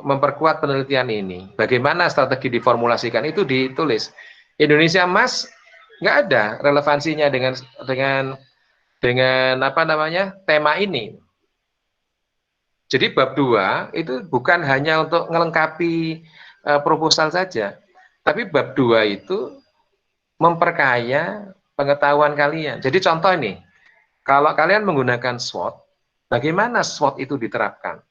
memperkuat penelitian ini. Bagaimana strategi diformulasikan itu ditulis. Indonesia Emas nggak ada relevansinya dengan apa namanya tema ini. Jadi bab 2 itu bukan hanya untuk melengkapi proposal saja, tapi bab 2 itu memperkaya pengetahuan kalian. Jadi contoh nih, kalau kalian menggunakan SWOT, bagaimana SWOT itu diterapkan?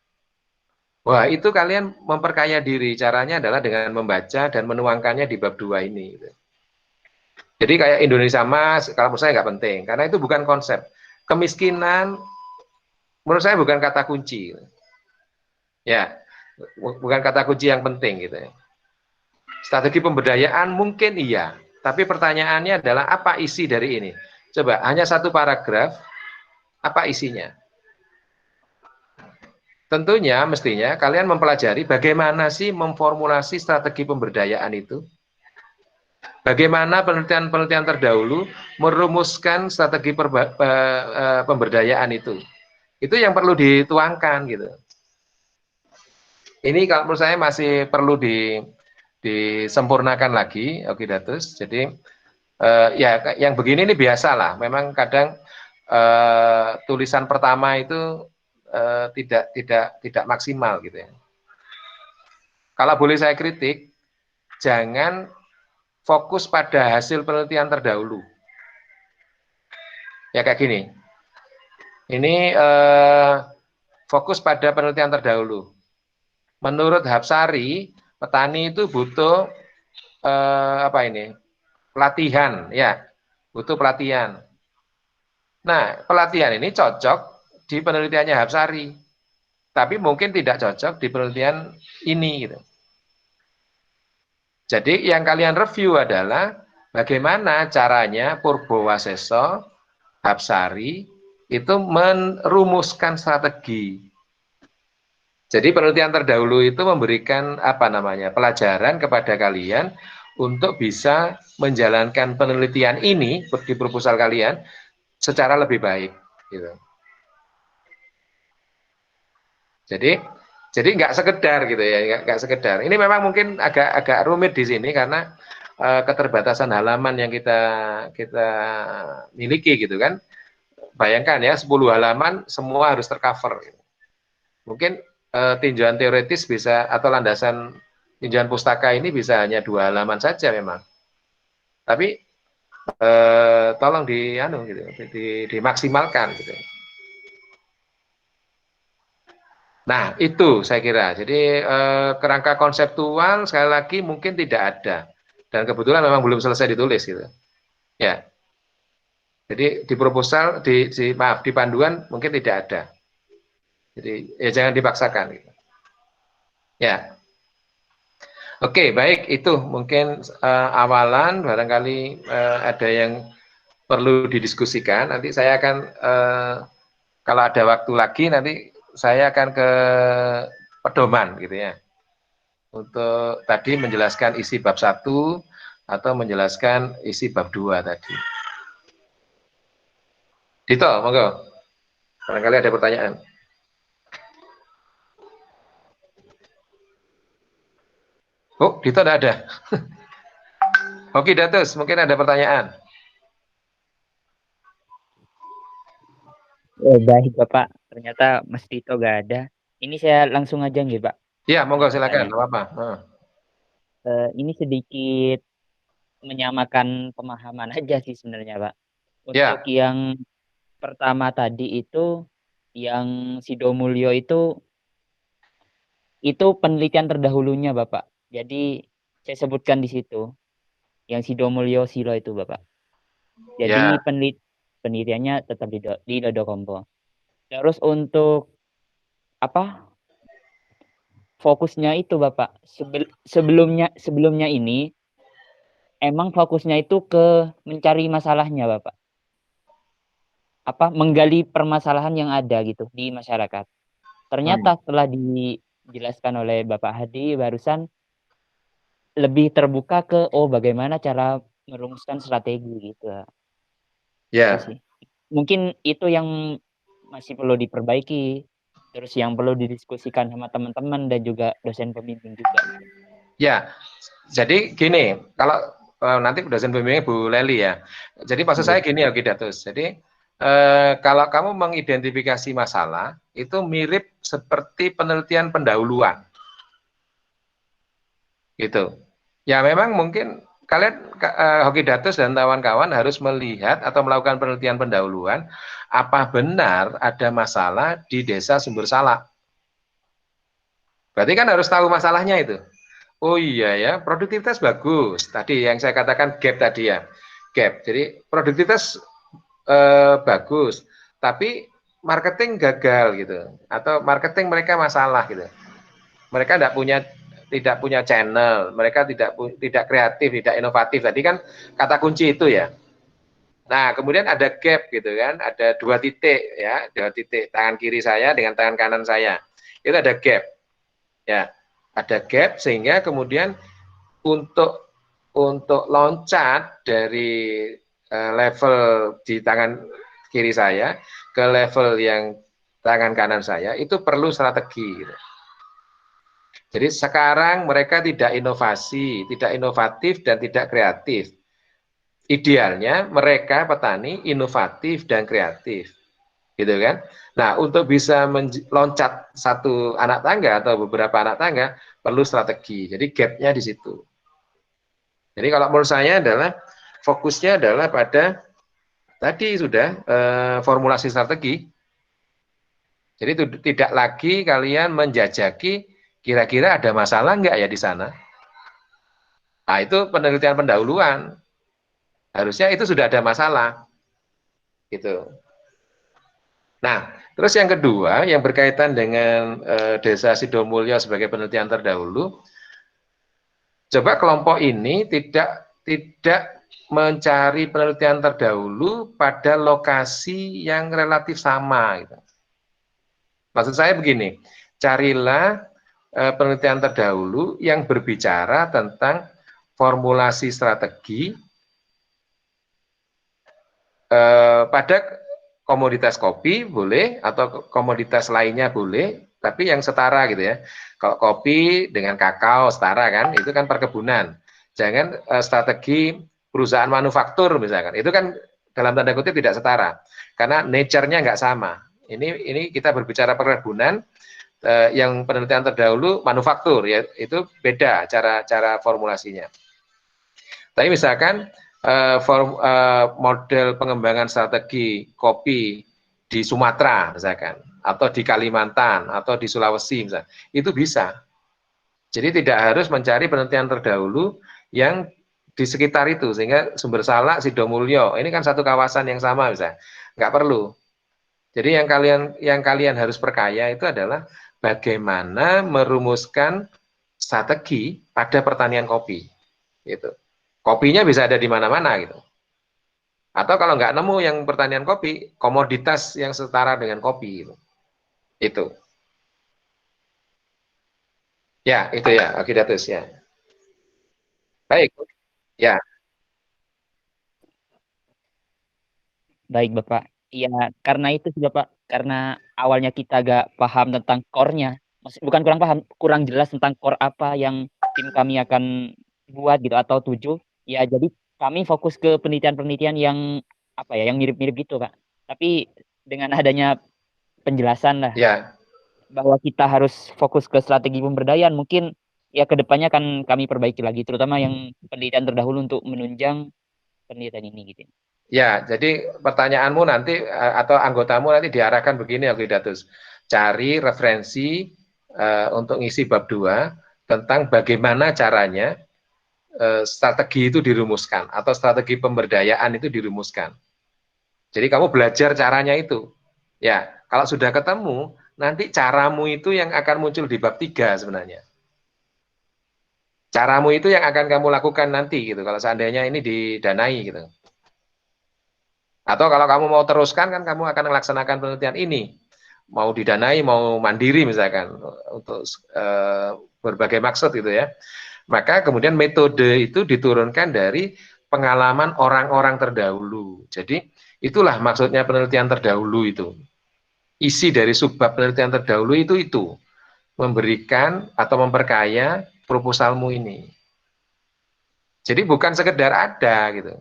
Wah, itu kalian memperkaya diri. Caranya adalah dengan membaca dan menuangkannya di bab 2 ini. Jadi kayak Indonesia Emas, kalau menurut saya nggak penting, karena itu bukan konsep. Kemiskinan, menurut saya bukan kata kunci. Ya, bukan kata kunci yang penting gitu ya. Strategi pemberdayaan mungkin iya, tapi pertanyaannya adalah apa isi dari ini? Coba, hanya satu paragraf, apa isinya? Tentunya, mestinya kalian mempelajari bagaimana sih memformulasi strategi pemberdayaan itu. Bagaimana penelitian-penelitian terdahulu merumuskan strategi pemberdayaan itu. Itu yang perlu dituangkan gitu. Ini kalau menurut saya masih perlu disempurnakan lagi, Okidatus. Jadi ya yang begini ini biasa lah. Memang kadang tulisan pertama itu tidak maksimal gitu ya. Kalau boleh saya kritik, jangan fokus pada hasil penelitian terdahulu. Ya kayak gini. Ini fokus pada penelitian terdahulu. Menurut Hapsari, petani itu butuh pelatihan, ya, butuh pelatihan. Nah, pelatihan ini cocok di penelitiannya Hapsari, tapi mungkin tidak cocok di penelitian ini, gitu. Jadi yang kalian review adalah bagaimana caranya Purbowaseso, Hapsari itu merumuskan strategi. Jadi penelitian terdahulu itu memberikan pelajaran kepada kalian untuk bisa menjalankan penelitian ini di proposal kalian secara lebih baik. Gitu. Jadi nggak sekedar gitu ya, nggak sekedar. Ini memang mungkin agak rumit di sini karena keterbatasan halaman yang kita miliki gitu kan. Bayangkan ya 10 halaman semua harus tercover. Gitu. Mungkin tinjauan teoretis bisa atau landasan tinjauan pustaka ini bisa hanya 2 halaman saja memang. Tapi tolong dimaksimalkan gitu. Nah, itu saya kira. Jadi kerangka konseptual sekali lagi mungkin tidak ada. Dan kebetulan memang belum selesai ditulis gitu. Ya. Jadi di proposal di panduan mungkin tidak ada. Jadi ya jangan dipaksakan gitu. Ya. Oke, baik, itu mungkin awalan, barangkali ada yang perlu didiskusikan. Nanti saya akan kalau ada waktu lagi nanti saya akan ke pedoman gitu ya. Untuk tadi menjelaskan isi bab 1 atau menjelaskan isi bab 2 tadi. Dito, monggo. Barangkali ada pertanyaan. Oh, Dito tidak ada. Oke, Datus, mungkin ada pertanyaan. Baik Bapak, ternyata Mas Tito gak ada. Ini saya langsung aja nih Pak. Ya, monggo silakan, Tanya. apa-apa. Ini sedikit menyamakan pemahaman aja sih sebenarnya Pak. Untuk Ya, yang pertama tadi itu, yang Sido Mulyo itu penelitian terdahulunya Bapak. Jadi saya sebutkan di situ, yang Sido Mulyo Silo itu Bapak. Jadi ya, penelitiannya tetap di Dodokompo. Terus untuk apa? Fokusnya itu Bapak. Sebelumnya ini emang fokusnya itu ke mencari masalahnya Bapak. Menggali permasalahan yang ada gitu di masyarakat. Ternyata setelah dijelaskan oleh Bapak Hadi barusan lebih terbuka ke bagaimana cara merumuskan strategi gitu. Itu ya. sih. Mungkin itu yang masih perlu diperbaiki. Terus yang perlu didiskusikan sama teman-teman dan juga dosen pembimbing juga. Ya, jadi gini, kalau nanti dosen pembimbingnya Bu Leli ya. Jadi maksud saya gini ya, Datus. Jadi kalau kamu mengidentifikasi masalah, itu mirip seperti penelitian pendahuluan. Gitu. Ya memang mungkin kalian Hoki Datus dan kawan-kawan harus melihat atau melakukan penelitian pendahuluan apa benar ada masalah di desa Sumber Salak. Berarti kan harus tahu masalahnya itu. Oh iya ya, produktivitas bagus. Tadi yang saya katakan gap tadi ya. Gap. Jadi produktivitas bagus, tapi marketing gagal gitu. Atau marketing mereka masalah gitu. Mereka tidak punya channel, mereka tidak kreatif, tidak inovatif. Tadi kan kata kunci itu ya. Nah, kemudian ada gap gitu kan, ada 2 titik ya, 2 titik tangan kiri saya dengan tangan kanan saya. Itu ada gap. Ya, ada gap sehingga kemudian untuk loncat dari level di tangan kiri saya ke level yang tangan kanan saya itu perlu strategi. Gitu. Jadi sekarang mereka tidak inovasi, tidak inovatif dan tidak kreatif. Idealnya mereka petani inovatif dan kreatif, gitu kan? Nah, untuk bisa loncat satu anak tangga atau beberapa anak tangga perlu strategi. Jadi gapnya di situ. Jadi kalau menurut saya adalah fokusnya adalah pada tadi sudah formulasi strategi. Jadi tidak lagi kalian menjajaki kira-kira ada masalah enggak ya di sana. Nah, itu penelitian pendahuluan. Harusnya itu sudah ada masalah. Gitu. Nah, terus yang kedua yang berkaitan dengan Desa Sidomulyo sebagai penelitian terdahulu, coba kelompok ini tidak mencari penelitian terdahulu pada lokasi yang relatif sama. Gitu. Maksud saya begini, carilah penelitian terdahulu yang berbicara tentang formulasi strategi pada komoditas kopi boleh atau komoditas lainnya boleh, tapi yang setara gitu ya. Kalau kopi dengan kakao setara kan, itu kan perkebunan. Jangan strategi perusahaan manufaktur misalkan, itu kan dalam tanda kutip tidak setara, karena nature-nya nggak sama. Ini kita berbicara perkebunan, yang penelitian terdahulu manufaktur, ya itu beda cara formulasinya. Tapi misalkan model pengembangan strategi kopi di Sumatera misalkan, atau di Kalimantan, atau di Sulawesi misalkan, itu bisa. Jadi tidak harus mencari penelitian terdahulu yang di sekitar itu, sehingga Sumber Salak, Sidomulyo, ini kan satu kawasan yang sama misalnya, nggak perlu. Jadi yang kalian harus perkaya itu adalah bagaimana merumuskan strategi pada pertanian kopi. Gitu. Kopinya bisa ada di mana-mana gitu. Atau kalau nggak nemu yang pertanian kopi, komoditas yang setara dengan kopi gitu. Itu. Ya, itu ya, Akidatus ya. Baik. Ya. Baik Bapak. Iya, karena itu sih Bapak, karena awalnya kita gak paham tentang core-nya. Bukan kurang paham, kurang jelas tentang core apa yang tim kami akan buat gitu atau 7 ya, jadi kami fokus ke penelitian-penelitian yang apa ya, yang mirip-mirip gitu Pak, tapi dengan adanya penjelasan lah Ya, bahwa kita harus fokus ke strategi pemberdayaan, mungkin ya kedepannya akan kami perbaiki lagi, terutama yang penelitian terdahulu untuk menunjang penelitian ini gitu. ya, jadi pertanyaanmu nanti atau anggotamu nanti diarahkan begini, Alkidatus. Cari referensi untuk ngisi bab 2 tentang bagaimana caranya strategi itu dirumuskan atau strategi pemberdayaan itu dirumuskan. Jadi kamu belajar caranya itu. Ya, kalau sudah ketemu, nanti caramu itu yang akan muncul di bab 3 sebenarnya. Caramu itu yang akan kamu lakukan nanti gitu, kalau seandainya ini didanai gitu. Atau kalau kamu mau teruskan kan kamu akan melaksanakan penelitian ini. Mau didanai, mau mandiri misalkan, untuk berbagai maksud gitu ya. Maka kemudian metode itu diturunkan dari pengalaman orang-orang terdahulu. Jadi itulah maksudnya penelitian terdahulu itu. Isi dari subbab penelitian terdahulu itu memberikan atau memperkaya proposalmu ini. Jadi bukan sekedar ada gitu.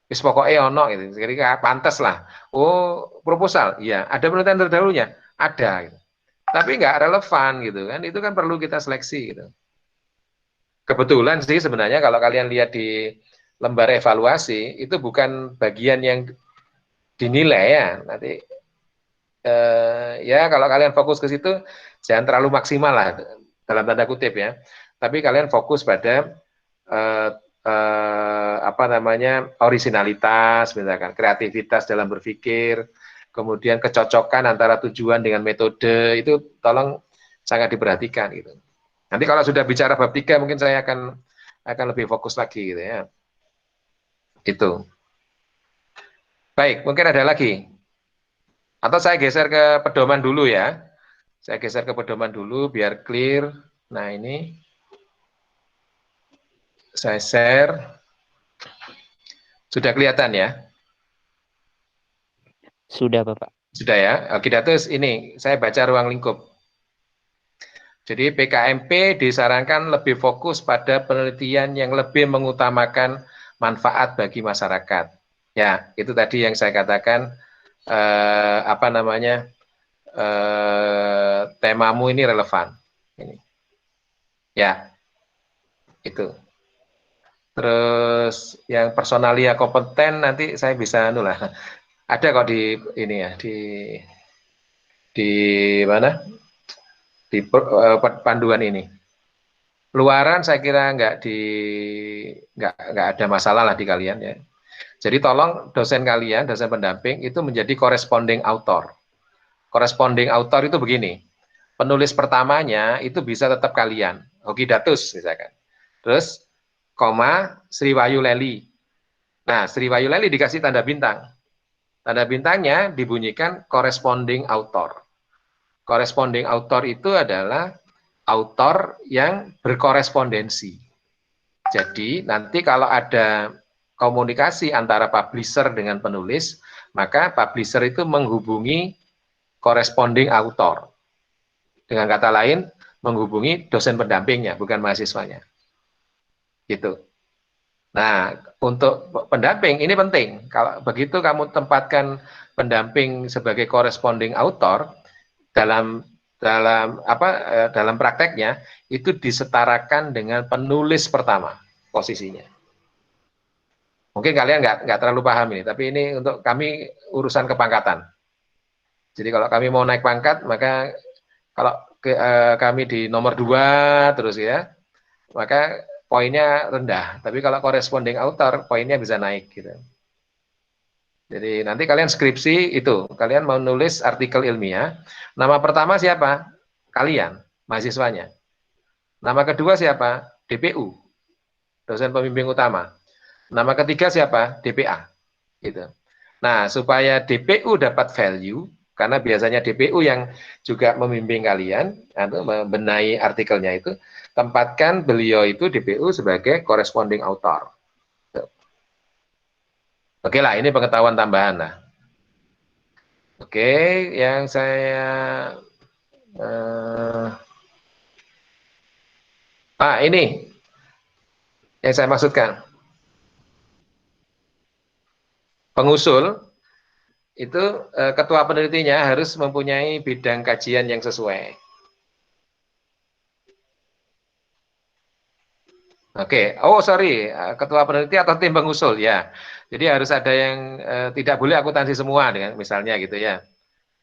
Wis pokoknya ono gitu. Jadi pantas lah. Oh, proposal. Iya, ada penelitian terdahulunya? Ada gitu. Tapi nggak relevan gitu kan. Itu kan perlu kita seleksi gitu. Kebetulan sih sebenarnya kalau kalian lihat di lembar evaluasi itu bukan bagian yang dinilai ya. Nanti ya kalau kalian fokus ke situ jangan terlalu maksimal lah dalam tanda kutip ya. Tapi kalian fokus pada apa namanya, orisinalitas, misalkan kreativitas dalam berpikir, kemudian kecocokan antara tujuan dengan metode, itu tolong sangat diperhatikan gitu. Nanti kalau sudah bicara bab 3 mungkin saya akan lebih fokus lagi gitu ya. Itu. Baik, mungkin ada lagi. Atau saya geser ke pedoman dulu ya. Saya geser ke pedoman dulu biar clear. Nah, ini saya share. Sudah kelihatan ya? Sudah Bapak. Sudah ya. Alkidatus ini saya baca ruang lingkup. Jadi PKMP disarankan lebih fokus pada penelitian yang lebih mengutamakan manfaat bagi masyarakat. Ya, itu tadi yang saya katakan apa namanya, temamu ini relevan. Ini. Ya, itu. Terus yang personalia kompeten nanti saya bisa nulah. Ada kok di ini ya, di mana? Di panduan ini. Luaran saya kira nggak ada masalah lah di kalian ya. Jadi tolong dosen kalian, dosen pendamping itu menjadi corresponding author. Corresponding author itu begini, penulis pertamanya itu bisa tetap kalian, Hokidatus misalkan. Terus, koma, Sriwayu Leli. Nah, Sriwayu Leli dikasih tanda bintang. Tanda bintangnya dibunyikan corresponding author. Corresponding author itu adalah author yang berkorespondensi. Jadi nanti kalau ada komunikasi antara publisher dengan penulis, maka publisher itu menghubungi corresponding author. Dengan kata lain, menghubungi dosen pendampingnya, bukan mahasiswanya. Gitu. Nah, untuk pendamping ini penting. Kalau begitu kamu tempatkan pendamping sebagai corresponding author, dalam prakteknya itu disetarakan dengan penulis pertama posisinya. Mungkin kalian nggak terlalu paham ini, tapi ini untuk kami urusan kepangkatan. Jadi kalau kami mau naik pangkat, maka kalau kami di nomor 2 terus ya, maka poinnya rendah. Tapi kalau corresponding author, poinnya bisa naik gitu. Jadi nanti kalian skripsi itu, kalian mau nulis artikel ilmiah, nama pertama siapa? Kalian, mahasiswanya. Nama kedua siapa? DPU, dosen pembimbing utama. Nama ketiga siapa? DPA. Gitu. Nah, supaya DPU dapat value, karena biasanya DPU yang juga membimbing kalian, atau membenahi artikelnya itu, tempatkan beliau itu DPU sebagai corresponding author. Oke lah, ini pengetahuan tambahan lah. Oke, yang saya Ini yang saya maksudkan. Pengusul itu ketua penelitinya harus mempunyai bidang kajian yang sesuai. Oke, sorry, ketua peneliti atau tim pengusul ya. Jadi harus ada yang tidak boleh akuntansi semua, dengan misalnya gitu ya.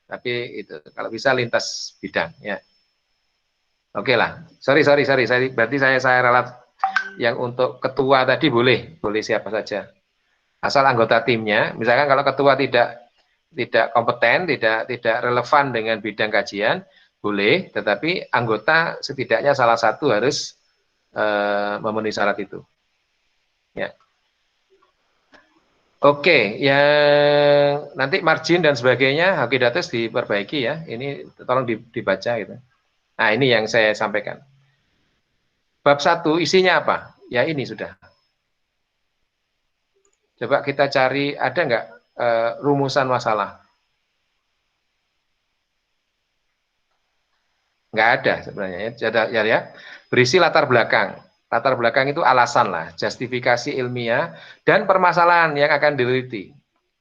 Tapi itu kalau bisa lintas bidang ya. Oke lah, sorry, berarti saya ralat yang untuk ketua tadi boleh siapa saja. Asal anggota timnya, misalkan kalau ketua tidak kompeten, tidak relevan dengan bidang kajian, boleh, tetapi anggota setidaknya salah satu harus memenuhi syarat itu. Ya. Oke, yang nanti margin dan sebagainya, Hakidatus diperbaiki ya. Ini tolong dibaca gitu. Nah, ini yang saya sampaikan. Bab 1 isinya apa? Ya ini sudah. Coba kita cari, ada nggak rumusan masalah? Nggak ada sebenarnya. Ya. Berisi latar belakang. Latar belakang itu alasan lah, justifikasi ilmiah, dan permasalahan yang akan diliti.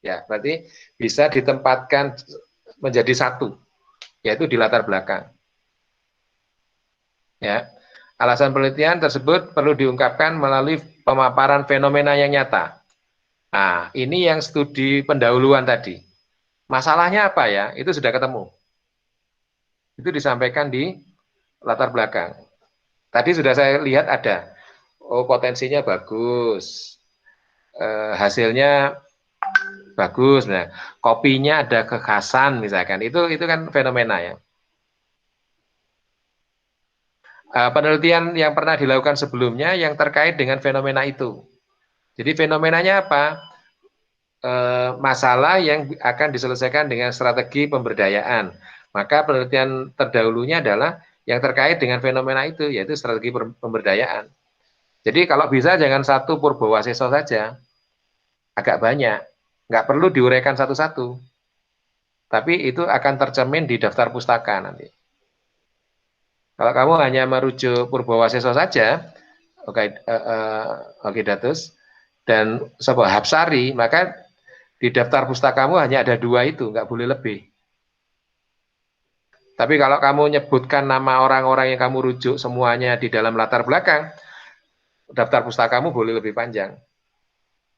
Ya, berarti bisa ditempatkan menjadi satu, yaitu di latar belakang. Ya, alasan penelitian tersebut perlu diungkapkan melalui pemaparan fenomena yang nyata. Nah, ini yang studi pendahuluan tadi. Masalahnya apa ya? Itu sudah ketemu. Itu disampaikan di latar belakang. Tadi sudah saya lihat ada, potensinya bagus, hasilnya bagus, nah kopinya ada kekhasan misalkan, itu kan fenomena ya. Penelitian yang pernah dilakukan sebelumnya yang terkait dengan fenomena itu. Jadi fenomenanya apa? Masalah yang akan diselesaikan dengan strategi pemberdayaan. Maka penelitian terdahulunya adalah yang terkait dengan fenomena itu, yaitu strategi pemberdayaan. Jadi kalau bisa jangan satu Purbawaseso saja, agak banyak, nggak perlu diuraikan satu-satu, tapi itu akan tercermin di daftar pustaka nanti. Kalau kamu hanya merujuk Purbawaseso saja, oke Datus, dan sebuah Hapsari, maka di daftar pustakamu hanya ada 2 itu, nggak boleh lebih. Tapi kalau kamu nyebutkan nama orang-orang yang kamu rujuk semuanya di dalam latar belakang, daftar pustakamu boleh lebih panjang.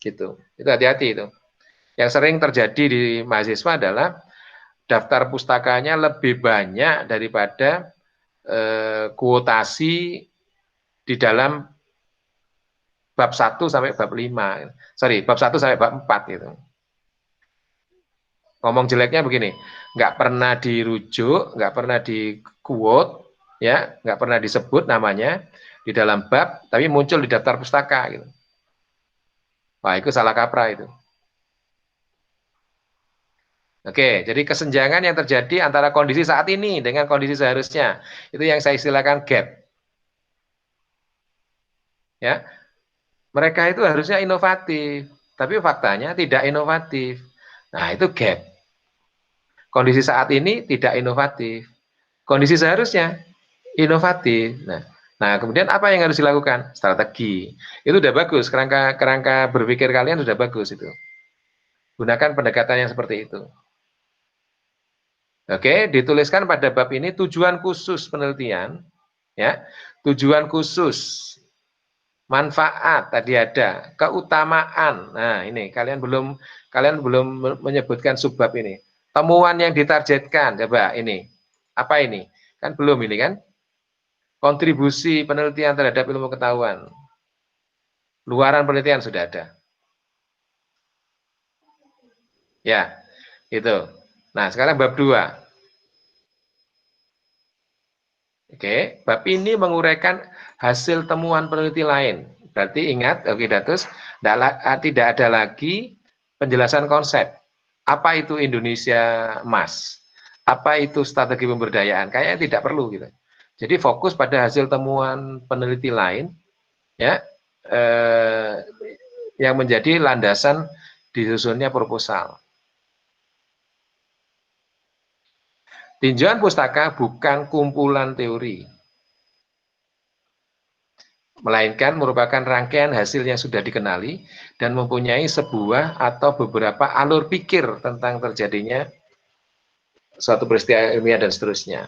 Gitu. Itu hati-hati itu. Yang sering terjadi di mahasiswa adalah daftar pustakanya lebih banyak daripada kuotasi di dalam bab 1 sampai bab 5. Sorry, bab 1 sampai bab 4 gitu. Ngomong jeleknya begini, nggak pernah dirujuk, nggak pernah di quote, ya, nggak pernah disebut namanya di dalam bab, tapi muncul di daftar pustaka gitu. Wah, itu salah kaprah itu. Oke, jadi kesenjangan yang terjadi antara kondisi saat ini dengan kondisi seharusnya, itu yang saya istilahkan gap. Ya, mereka itu harusnya inovatif, tapi faktanya tidak inovatif. Nah, itu gap. Kondisi saat ini tidak inovatif. Kondisi seharusnya inovatif. Nah, kemudian apa yang harus dilakukan? Strategi. Itu udah bagus, kerangka berpikir kalian sudah bagus itu. Gunakan pendekatan yang seperti itu. Oke, dituliskan pada bab ini tujuan khusus penelitian, ya. Tujuan khusus, manfaat tadi ada, keutamaan. Nah, ini kalian belum menyebutkan subbab ini. Temuan yang ditargetkan, coba ini. Apa ini? Kan belum ini kan? Kontribusi penelitian terhadap ilmu pengetahuan. Luaran penelitian sudah ada. Ya, itu. Nah, sekarang bab 2. Oke, bab ini menguraikan hasil temuan peneliti lain. Berarti ingat, oke Datus, tidak ada lagi penjelasan konsep. Apa itu Indonesia Emas? Apa itu strategi pemberdayaan? Kayaknya tidak perlu gitu. Jadi fokus pada hasil temuan peneliti lain, ya, yang menjadi landasan disusunnya proposal. Tinjauan pustaka bukan kumpulan teori. melainkan merupakan rangkaian hasil yang sudah dikenali dan mempunyai sebuah atau beberapa alur pikir tentang terjadinya suatu peristiwa ilmiah dan seterusnya.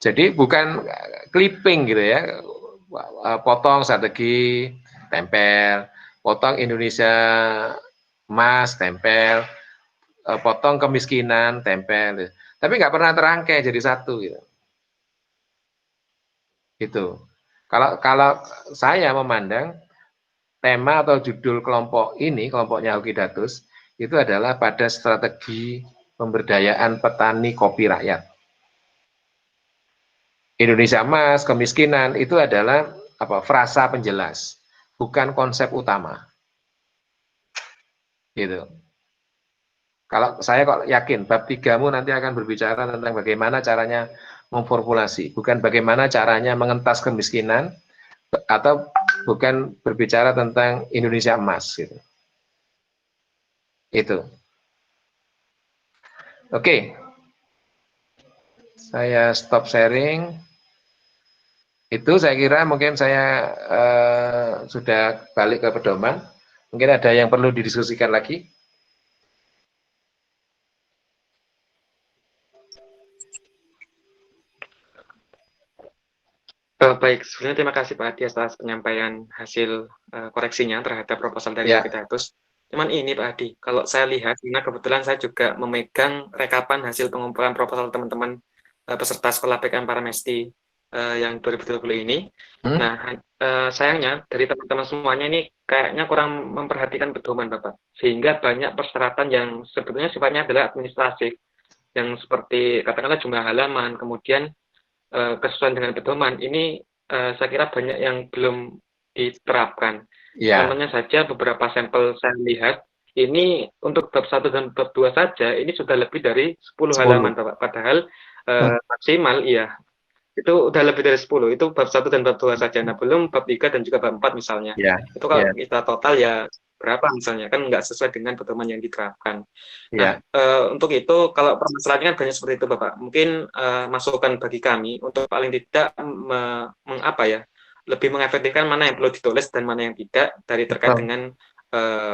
Jadi bukan clipping gitu ya, potong strategi, tempel, potong Indonesia emas, tempel, potong kemiskinan, tempel. Tapi nggak pernah terangkai jadi satu gitu. Gitu. Kalau saya memandang tema atau judul kelompok ini, kelompoknya Hoki Datus, itu adalah pada strategi pemberdayaan petani kopi rakyat. Indonesia emas, kemiskinan itu adalah frasa penjelas, bukan konsep utama. Gitu. Kalau saya kok yakin bab 3-mu nanti akan berbicara tentang bagaimana caranya memformulasi, bukan bagaimana caranya mengentas kemiskinan, atau bukan berbicara tentang Indonesia emas gitu. Itu. Oke. Saya stop sharing. Itu saya kira mungkin saya sudah balik ke pedoman. Mungkin ada yang perlu didiskusikan lagi. Baik, sebelumnya terima kasih Pak Adi atas penyampaian hasil koreksinya terhadap proposal dari Hoki Datus. Cuman ini Pak Adi, kalau saya lihat, karena kebetulan saya juga memegang rekapan hasil pengumpulan proposal teman-teman peserta sekolah PKM Paramesti yang 2020 ini. Nah, sayangnya dari teman-teman semuanya ini kayaknya kurang memperhatikan pedoman Bapak, sehingga banyak persyaratan yang sebetulnya sifatnya adalah administratif, yang seperti katakanlah jumlah halaman, kemudian kesesuaian dengan pedoman ini saya kira banyak yang belum diterapkan. Contohnya saja beberapa sampel saya lihat ini untuk bab 1 dan bab 2 saja ini sudah lebih dari 10 halaman Bapak. Padahal maksimal iya itu udah lebih dari 10. Itu bab 1 dan bab 2 saja. Nah, belum bab 3 dan juga bab 4 misalnya. Itu kalau kita total ya berapa misalnya, kan nggak sesuai dengan pedoman yang diterapkan. Nah, untuk itu kalau permasalahannya kan banyak seperti itu Bapak, mungkin masukan bagi kami untuk paling tidak lebih mengefektifkan mana yang perlu ditulis dan mana yang tidak dari terkait dengan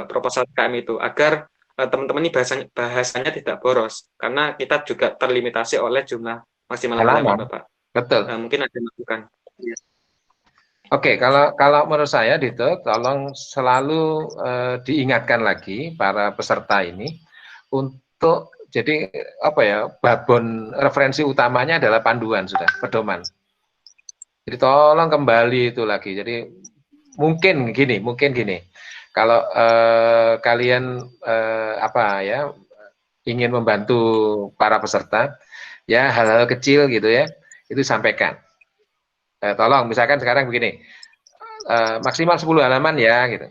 proposal kami itu, agar teman-teman ini bahasanya tidak boros, karena kita juga terlimitasi oleh jumlah maksimal halaman Bapak. Betul. Mungkin ada masukan. Oke, kalau menurut saya Dito, tolong selalu diingatkan lagi para peserta ini untuk jadi babon referensi utamanya adalah panduan sudah, pedoman. Jadi tolong kembali itu lagi. Jadi mungkin gini. Kalau kalian ingin membantu para peserta, ya hal-hal kecil gitu ya, itu sampaikan. Tolong misalkan sekarang begini, maksimal 10 halaman ya gitu.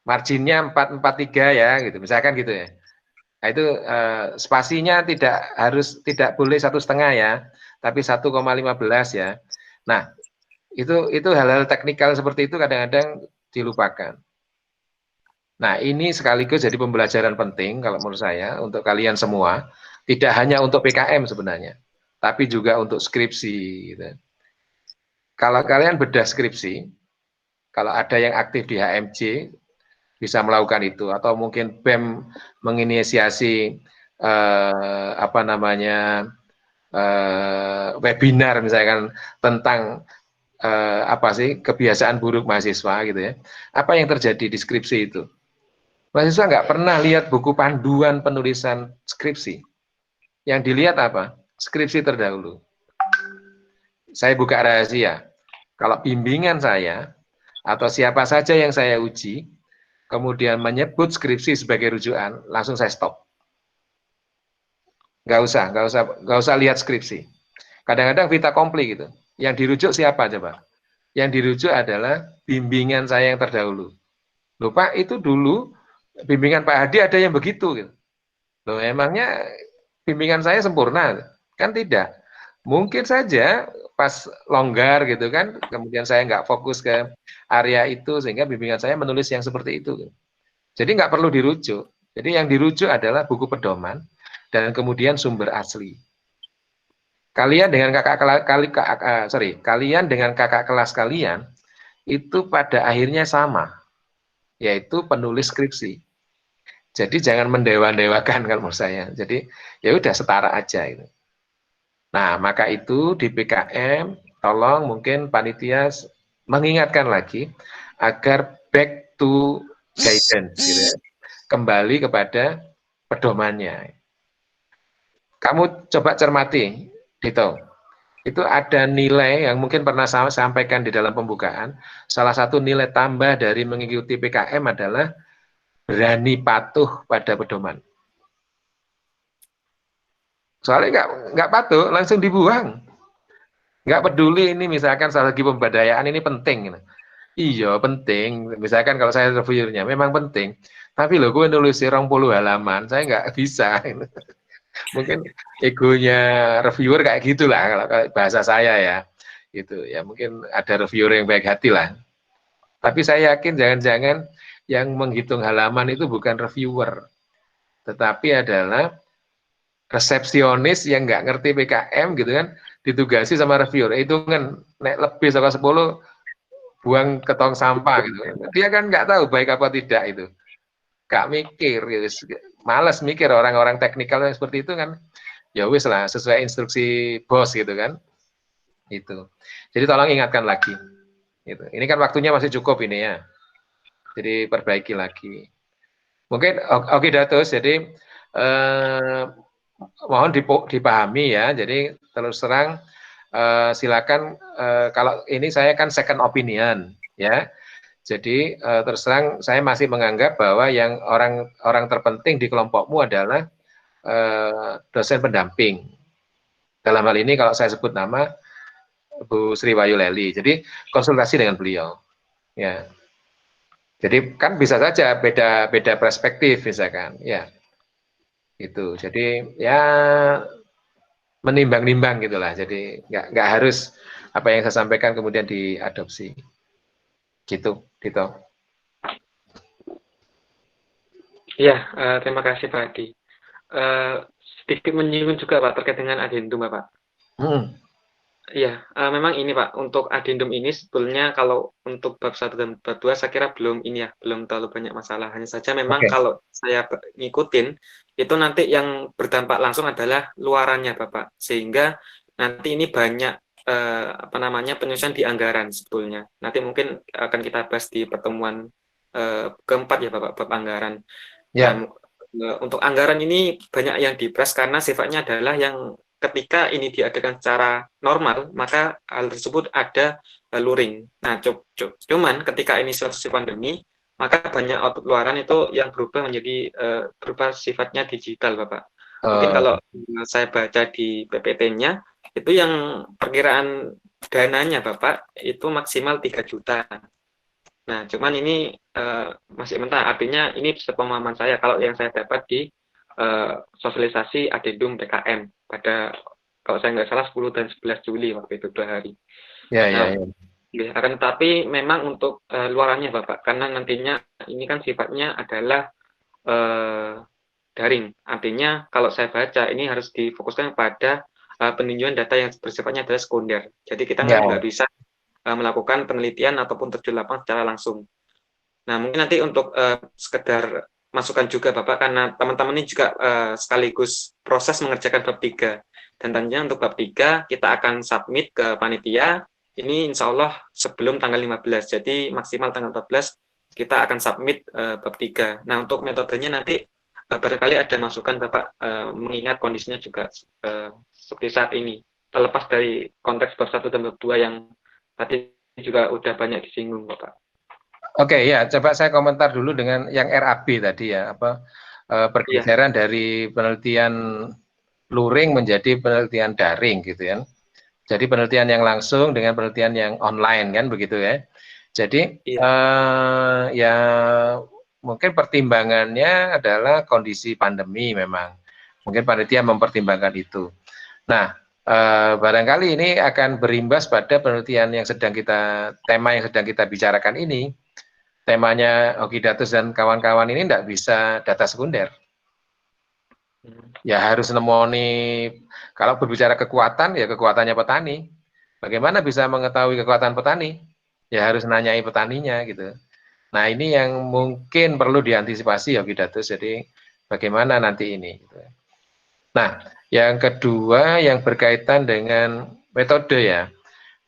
Marginnya 443 ya gitu, misalkan gitu ya. Nah, itu spasinya tidak boleh 1,5 ya, tapi 1,15 ya. Nah, itu hal-hal teknikal seperti itu kadang-kadang dilupakan. Nah, ini sekaligus jadi pembelajaran penting kalau menurut saya untuk kalian semua, tidak hanya untuk PKM sebenarnya, tapi juga untuk skripsi gitu. Kalau kalian bedah skripsi, kalau ada yang aktif di HMJ bisa melakukan itu, atau mungkin BEM menginisiasi webinar misalkan tentang kebiasaan buruk mahasiswa gitu ya. Apa yang terjadi di skripsi itu? Mahasiswa nggak pernah lihat buku panduan penulisan skripsi. Yang dilihat apa? Skripsi terdahulu. Saya buka rahasia. Kalau bimbingan saya atau siapa saja yang saya uji, kemudian menyebut skripsi sebagai rujukan, langsung saya stop. Nggak usah lihat skripsi. Kadang-kadang vita kompli gitu. Yang dirujuk siapa coba? Yang dirujuk adalah bimbingan saya yang terdahulu. Loh Pak, itu dulu bimbingan Pak Hadi ada yang begitu gitu. Loh emangnya bimbingan saya sempurna? Kan tidak. Mungkin saja pas longgar gitu kan, kemudian saya nggak fokus ke area itu sehingga bimbingan saya menulis yang seperti itu. Jadi nggak perlu dirujuk. Jadi yang dirujuk adalah buku pedoman dan kemudian sumber asli. kalian dengan kalian dengan kakak kelas kalian itu pada akhirnya sama, yaitu penulis skripsi. Jadi jangan mendewa-dewakan kalau menurut saya. Jadi ya udah setara aja itu. Nah, maka itu di PKM tolong mungkin panitia mengingatkan lagi agar back to guidance gitu ya. Kembali kepada pedomannya. Kamu coba cermati, Dito. Itu ada nilai yang mungkin pernah saya sampaikan di dalam pembukaan. Salah satu nilai tambah dari mengikuti PKM adalah berani patuh pada pedoman. Soalnya nggak patuh, langsung dibuang. Nggak peduli ini misalkan strategi pemberdayaan ini penting. Iya penting. Misalkan kalau saya reviewernya memang penting. Tapi loh gue nulis 20 halaman, saya nggak bisa. Mungkin egonya reviewer kayak gitulah kalau bahasa saya ya. Itu ya mungkin ada reviewer yang baik hati lah. Tapi saya yakin jangan-jangan yang menghitung halaman itu bukan reviewer, tetapi adalah resepsionis yang nggak ngerti PKM gitu kan, ditugasi sama reviewer. Itu kan nek lebih sama 10 buang ke tong sampah gitu. Dia kan nggak tahu baik apa tidak itu. Gak mikir gitu. Males mikir orang-orang teknikal yang seperti itu kan. Ya wis lah sesuai instruksi bos gitu kan. Itu. Jadi tolong ingatkan lagi. Gitu. Ini kan waktunya masih cukup ini ya. Jadi perbaiki lagi. Mungkin oke Datus, jadi mohon dipahami ya. Jadi terus terang silakan kalau ini saya kan second opinion ya. Jadi terus terang saya masih menganggap bahwa yang orang terpenting di kelompokmu adalah dosen pendamping. Dalam hal ini kalau saya sebut nama Bu Sri Wayu Leli. Jadi konsultasi dengan beliau. Ya. Jadi kan bisa saja beda perspektif misalkan. Ya. Itu. Jadi ya menimbang-nimbang gitulah. Jadi nggak harus apa yang saya sampaikan kemudian diadopsi. Gitu, gitu. Ya, terima kasih Pak Adi. Sedikit menyinggung juga Pak terkait dengan adendum Pak. Iya, memang ini Pak, untuk adendum ini sebetulnya kalau untuk bab 1 dan bab 2 saya kira belum ini ya, belum terlalu banyak masalah. Hanya saja memang kalau saya ngikutin, itu nanti yang berdampak langsung adalah luarannya Bapak. Sehingga nanti ini banyak apa namanya penyusunan di anggaran sebetulnya. Nanti mungkin akan kita bahas di pertemuan keempat ya Bapak, bab anggaran. Ya. Untuk anggaran ini banyak yang dibahas karena sifatnya adalah yang ketika ini diadakan secara normal, maka hal tersebut ada luring. Nah, cuman ketika ini situasi pandemi, maka banyak output luaran itu yang berubah menjadi berubah sifatnya digital, Bapak. Mungkin kalau saya baca di PPT-nya, itu yang perkiraan dananya, Bapak, itu maksimal 3 juta. Nah, cuman ini masih mentah, artinya ini sepemahaman saya, kalau yang saya dapat di sosialisasi adendum PKM pada kalau saya nggak salah 10 dan 11 Juli waktu itu 2 hari. Ya, nah, ya. Akan tetapi memang untuk luarannya Bapak, karena nantinya ini kan sifatnya adalah daring. Artinya kalau saya baca ini harus difokuskan pada peninjauan data yang bersifatnya adalah sekunder. Jadi kita nggak bisa melakukan penelitian ataupun terjun lapangan secara langsung. Nah, mungkin nanti untuk sekedar masukan juga Bapak, karena teman-teman ini juga sekaligus proses mengerjakan bab 3. Dan tentunya untuk bab 3 kita akan submit ke panitia, ini insya Allah sebelum tanggal 15, jadi maksimal tanggal 14 kita akan submit bab 3. Nah, untuk metodenya nanti barangkali ada masukan Bapak, mengingat kondisinya juga seperti saat ini, terlepas dari konteks bab 1 dan bab 2 yang tadi juga udah banyak disinggung Bapak. Oke, ya, coba saya komentar dulu dengan yang RAB tadi ya, pergeseran dari penelitian luring menjadi penelitian daring gitu ya. Jadi penelitian yang langsung dengan penelitian yang online kan begitu ya. Jadi ya mungkin pertimbangannya adalah kondisi pandemi memang. Mungkin panitia mempertimbangkan itu. Nah, barangkali ini akan berimbas pada penelitian yang sedang tema yang sedang kita bicarakan ini. Temanya Okidatus dan kawan-kawan ini tidak bisa data sekunder. Ya harus nemoni, kalau berbicara kekuatan, ya kekuatannya petani. Bagaimana bisa mengetahui kekuatan petani? Ya harus nanyai petaninya gitu. Nah ini yang mungkin perlu diantisipasi ya Kidatus, jadi bagaimana nanti ini. Gitu. Nah yang kedua yang berkaitan dengan metode ya,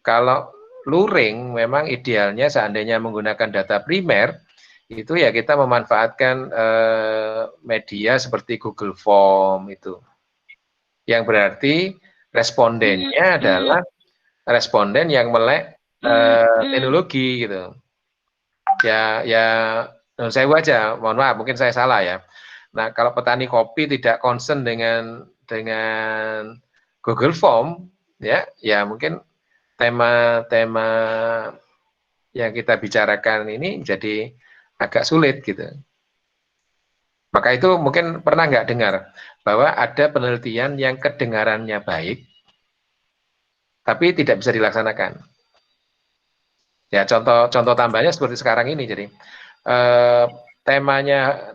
kalau luring memang idealnya seandainya menggunakan data primer, itu ya kita memanfaatkan media seperti Google Form itu. Yang berarti respondennya adalah responden yang melek teknologi gitu. Ya saya aja, mohon maaf, mungkin saya salah ya. Nah, kalau petani kopi tidak concern dengan Google Form, ya mungkin tema-tema yang kita bicarakan ini jadi agak sulit gitu. Maka itu mungkin pernah nggak dengar bahwa ada penelitian yang kedengarannya baik, tapi tidak bisa dilaksanakan. Ya contoh tambahnya seperti sekarang ini. Jadi temanya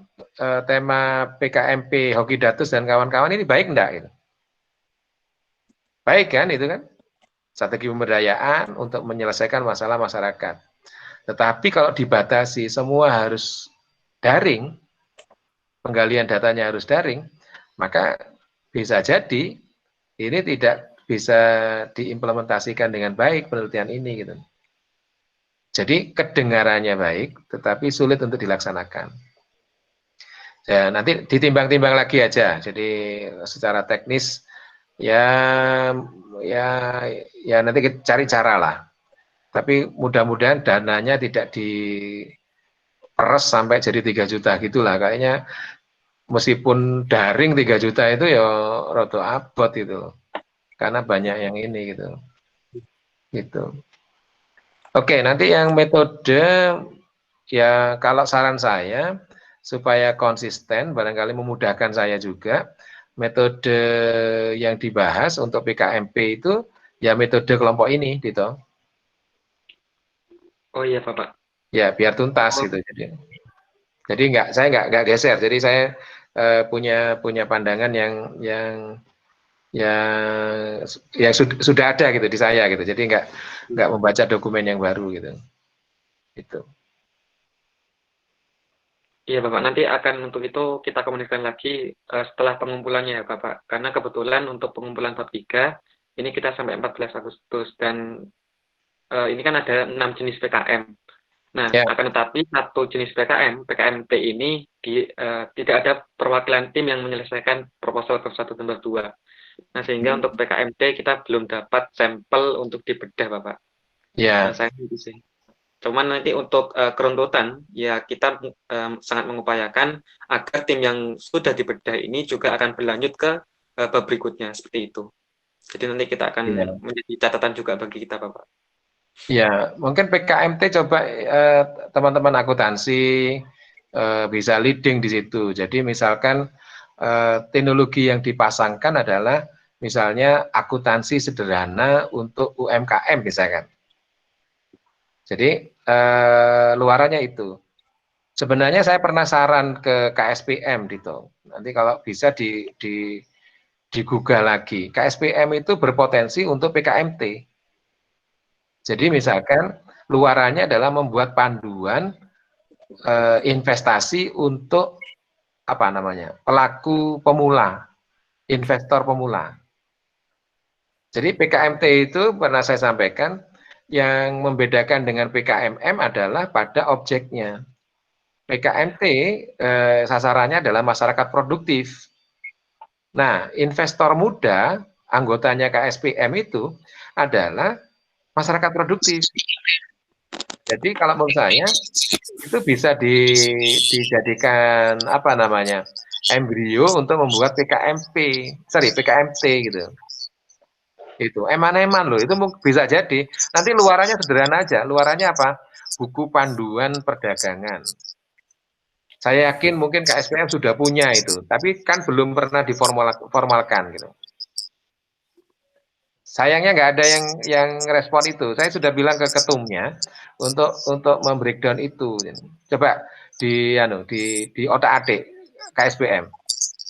tema PKMP Hoki Datus dan kawan-kawan ini baik enggak? Gitu. Baik kan itu kan? Strategi pemberdayaan untuk menyelesaikan masalah masyarakat. Tetapi kalau dibatasi semua harus daring, penggalian datanya harus daring, maka bisa jadi ini tidak bisa diimplementasikan dengan baik penelitian ini gitu. Jadi kedengarannya baik, tetapi sulit untuk dilaksanakan. Ya, nanti ditimbang-timbang lagi aja. Jadi secara teknis ya nanti kita cari cara lah. Tapi mudah-mudahan dananya tidak diperes sampai jadi 3 juta gitulah. Kayaknya meskipun daring 3 juta itu ya rada abot itu. Karena banyak yang ini gitu. Gitu. Oke, nanti yang metode ya kalau saran saya supaya konsisten, barangkali memudahkan saya juga, metode yang dibahas untuk PKMP itu ya metode kelompok ini gitu. Oh iya Bapak. Ya biar tuntas gitu. Jadi saya nggak geser. Jadi saya punya pandangan yang sudah ada gitu di saya gitu. Jadi nggak membaca dokumen yang baru gitu. Itu. Iya Bapak, nanti akan untuk itu kita komunikasikan lagi setelah pengumpulannya ya Bapak. Karena kebetulan untuk pengumpulan bab 3 ini kita sampai 14 Agustus dan ini kan ada 6 jenis PKM. Nah, akan tetapi satu jenis PKMP ini tidak ada perwakilan tim yang menyelesaikan proposal bab 1 dan bab 2. Nah, sehingga untuk PKMP kita belum dapat sampel untuk dibedah, Bapak. Ya. Nah, saya gitu sih. Cuman nanti untuk keruntutan, ya kita sangat mengupayakan agar tim yang sudah dibedah ini juga akan berlanjut ke bab berikutnya, seperti itu. Jadi nanti kita akan menjadi catatan juga bagi kita, Bapak. Ya, mungkin PKMT coba teman-teman akuntansi bisa leading di situ. Jadi misalkan teknologi yang dipasangkan adalah misalnya akuntansi sederhana untuk UMKM misalkan. Jadi luarannya itu. Sebenarnya saya pernah saran ke KSPM gitu. Nanti kalau bisa digugah lagi. KSPM itu berpotensi untuk PKMT. Jadi misalkan luarannya adalah membuat panduan investasi untuk apa namanya pelaku pemula, investor pemula. Jadi PKMT itu pernah saya sampaikan yang membedakan dengan PKMM adalah pada objeknya. PKMT sasarannya adalah masyarakat produktif. Nah, investor muda anggotanya KSPM itu adalah masyarakat produktif. Jadi kalau menurut saya itu bisa dijadikan apa namanya embrio untuk membuat PKMT gitu. Itu eman-eman loh, itu bisa jadi. Nanti luarannya sederhana aja. Luarannya apa? Buku panduan perdagangan. Saya yakin mungkin KSPM sudah punya itu, tapi kan belum pernah diformalkan gitu. Sayangnya nggak ada yang respon itu. Saya sudah bilang ke ketumnya untuk membreakdown itu. Coba di otak-atik KSPM.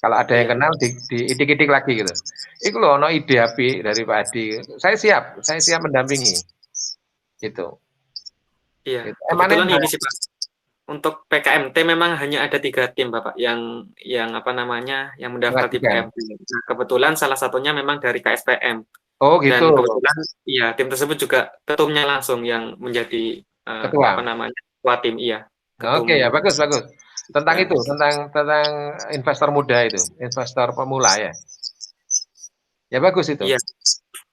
Kalau ada yang kenal diidik-idik lagi gitu. Itu loh ono ide api dari Pak Adi. Saya siap mendampingi. Gitu. Iya, Gitu. kebetulan ini sih Pak. Untuk PKMT memang hanya ada 3 tim Bapak yang apa namanya yang mendaftar di PKMT. Nah, kebetulan salah satunya memang dari KSPM. Oh Dan gitu. kebetulan iya tim tersebut juga ketumnya langsung yang menjadi Ketua. apa namanya ketua tim iya. Oke ya bagus. Tentang itu tentang investor muda itu, investor pemula ya. Ya bagus itu. Iya.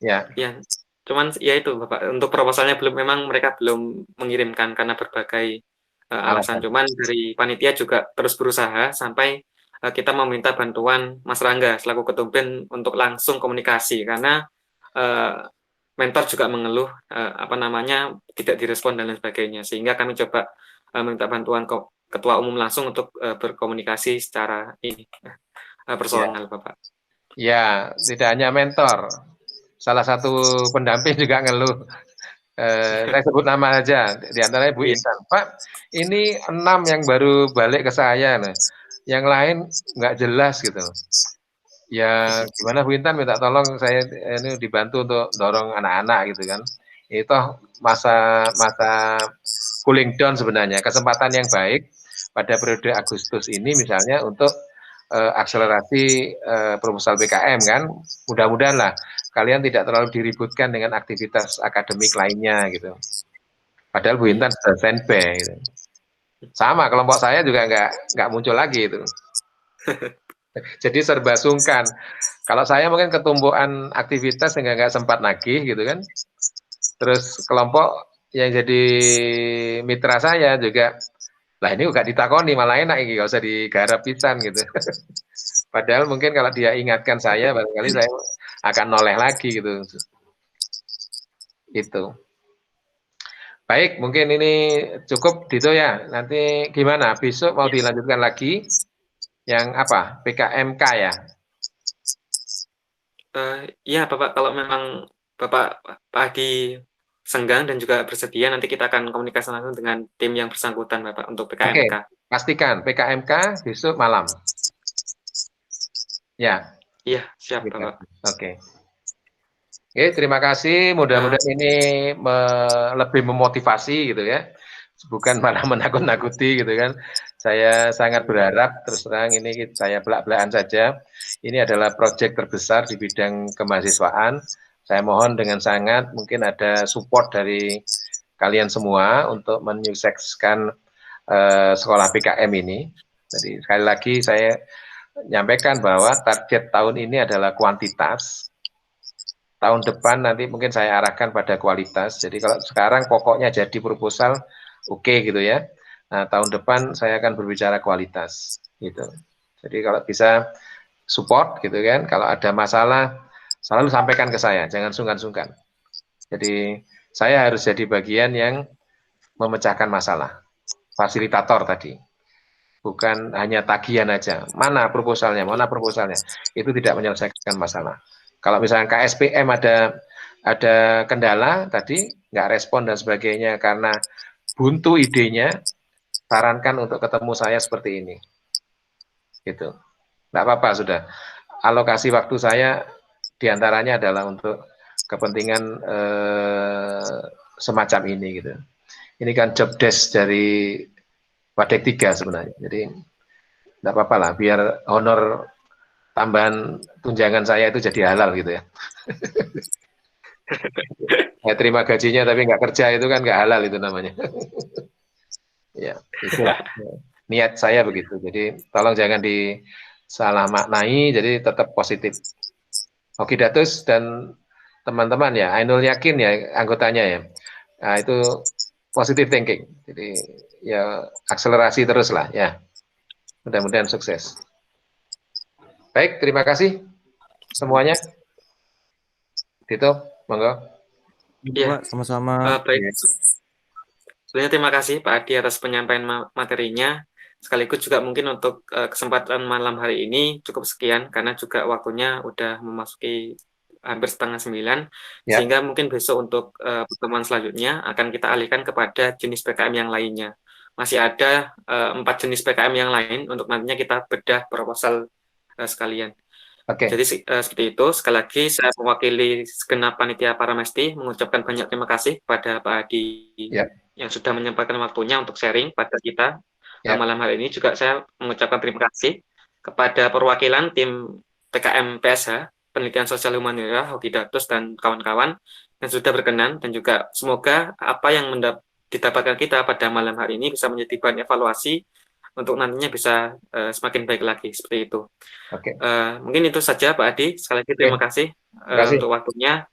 Ya. Iya. Cuman ya itu Bapak untuk proposalnya memang mereka belum mengirimkan karena berbagai alasan. Cuman dari panitia juga terus berusaha sampai kita meminta bantuan Mas Rangga selaku ketum BEM untuk langsung komunikasi karena mentor juga mengeluh apa namanya tidak direspon dan lain sebagainya sehingga kami coba meminta bantuan ketua umum langsung untuk berkomunikasi secara ini personal Bapak. Ya, tidak hanya mentor. Salah satu pendamping juga ngeluh. Saya sebut nama aja, di antaranya Bu Intan. Pak, ini 6 yang baru balik ke saya, nah. Yang lain nggak jelas gitu. Ya gimana Bu Intan minta tolong saya ini dibantu untuk dorong anak-anak gitu kan. Itu masa cooling down sebenarnya, kesempatan yang baik pada periode Agustus ini misalnya untuk akselerasi proposal PKM kan. Mudah-mudahan lah kalian tidak terlalu diributkan dengan aktivitas akademik lainnya gitu. Padahal Bu Intan sudah standby gitu. Sama kelompok saya juga nggak muncul lagi itu. Jadi serba sungkan. Kalau saya mungkin ketumbuhan aktivitas sehingga nggak sempat nagih gitu kan. Terus kelompok yang jadi mitra saya juga, lah ini gak ditakoni malah enak ini, gak usah digarap pisan gitu. Padahal mungkin kalau dia ingatkan saya, barangkali saya akan noleh lagi gitu. Itu. Baik, mungkin ini cukup Dito ya. Nanti gimana? Besok mau dilanjutkan lagi? Yang apa? PKMK ya? Iya Bapak, kalau memang Bapak Pak Adi senggang dan juga bersedia, nanti kita akan komunikasi langsung dengan tim yang bersangkutan Bapak untuk PKMK. Oke, pastikan PKMK besok malam. Ya. Iya, siap Bapak. Oke. Oke, terima kasih. Mudah-mudahan ini lebih memotivasi gitu ya. Bukan malah menakut-nakuti gitu kan. Saya sangat berharap, terus terang ini saya belak-belakan saja. Ini adalah proyek terbesar di bidang kemahasiswaan. Saya mohon dengan sangat mungkin ada support dari kalian semua untuk menyukseskan sekolah PKM ini. Jadi sekali lagi saya nyampaikan bahwa target tahun ini adalah kuantitas. Tahun depan nanti mungkin saya arahkan pada kualitas. Jadi kalau sekarang pokoknya jadi proposal, oke gitu ya. Nah, tahun depan saya akan berbicara kualitas gitu. Jadi kalau bisa support gitu kan, kalau ada masalah selalu sampaikan ke saya, jangan sungkan-sungkan. Jadi saya harus jadi bagian yang memecahkan masalah, fasilitator tadi. Bukan hanya tagihan aja. Mana proposalnya? Itu tidak menyelesaikan masalah. Kalau misalnya KSPM ada kendala tadi nggak respon dan sebagainya karena buntu idenya, sarankan untuk ketemu saya seperti ini. Gitu. Nggak apa-apa sudah. Alokasi waktu saya diantaranya adalah untuk kepentingan semacam ini gitu. Ini kan job desk dari Wadek 3 sebenarnya. Jadi nggak apa-apa lah, biar honor tambahan tunjangan saya itu jadi halal gitu ya. Saya terima gajinya tapi nggak kerja itu kan nggak halal itu namanya. Ya, itulah niat saya begitu. Jadi tolong jangan disalah maknai, jadi tetap positif. Oke Datus dan teman-teman ya, Ainul yakin ya anggotanya ya. Nah, itu positive thinking. Jadi ya akselerasi terus lah ya. Mudah-mudahan sukses. Baik, terima kasih semuanya. Dito, monggo. Iya, sama-sama. Baik. Sebenarnya terima kasih Pak Adi atas penyampaian materinya. Sekaligus juga mungkin untuk kesempatan malam hari ini cukup sekian karena juga waktunya udah memasuki hampir 8:30 Ya. Sehingga mungkin besok untuk pertemuan selanjutnya akan kita alihkan kepada jenis PKM yang lainnya. Masih ada 4 jenis PKM yang lain untuk nantinya kita bedah proposal sekalian. Oke. Jadi seperti itu. Sekali lagi saya mewakili segenap panitia Paramesti mengucapkan banyak terima kasih kepada Pak Adi yang sudah menyempatkan waktunya untuk sharing pada kita. Malam hari ini juga saya mengucapkan terima kasih kepada perwakilan tim PKM PSH, Penelitian Sosial Humaniora, Hoki Datus dan kawan-kawan yang sudah berkenan, dan juga semoga apa yang didapatkan kita pada malam hari ini bisa menjadi bahan evaluasi untuk nantinya bisa semakin baik lagi, seperti itu. Mungkin itu saja Pak Adi. Sekali lagi terima kasih untuk waktunya.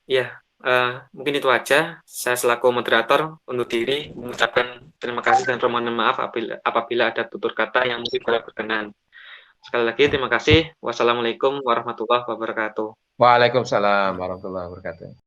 Ya, mungkin itu aja. Saya selaku moderator undur diri mengucapkan terima kasih dan permohonan maaf apabila ada tutur kata yang mungkin kurang berkenan. Sekali lagi terima kasih. Wassalamualaikum warahmatullahi wabarakatuh. Waalaikumsalam warahmatullahi wabarakatuh.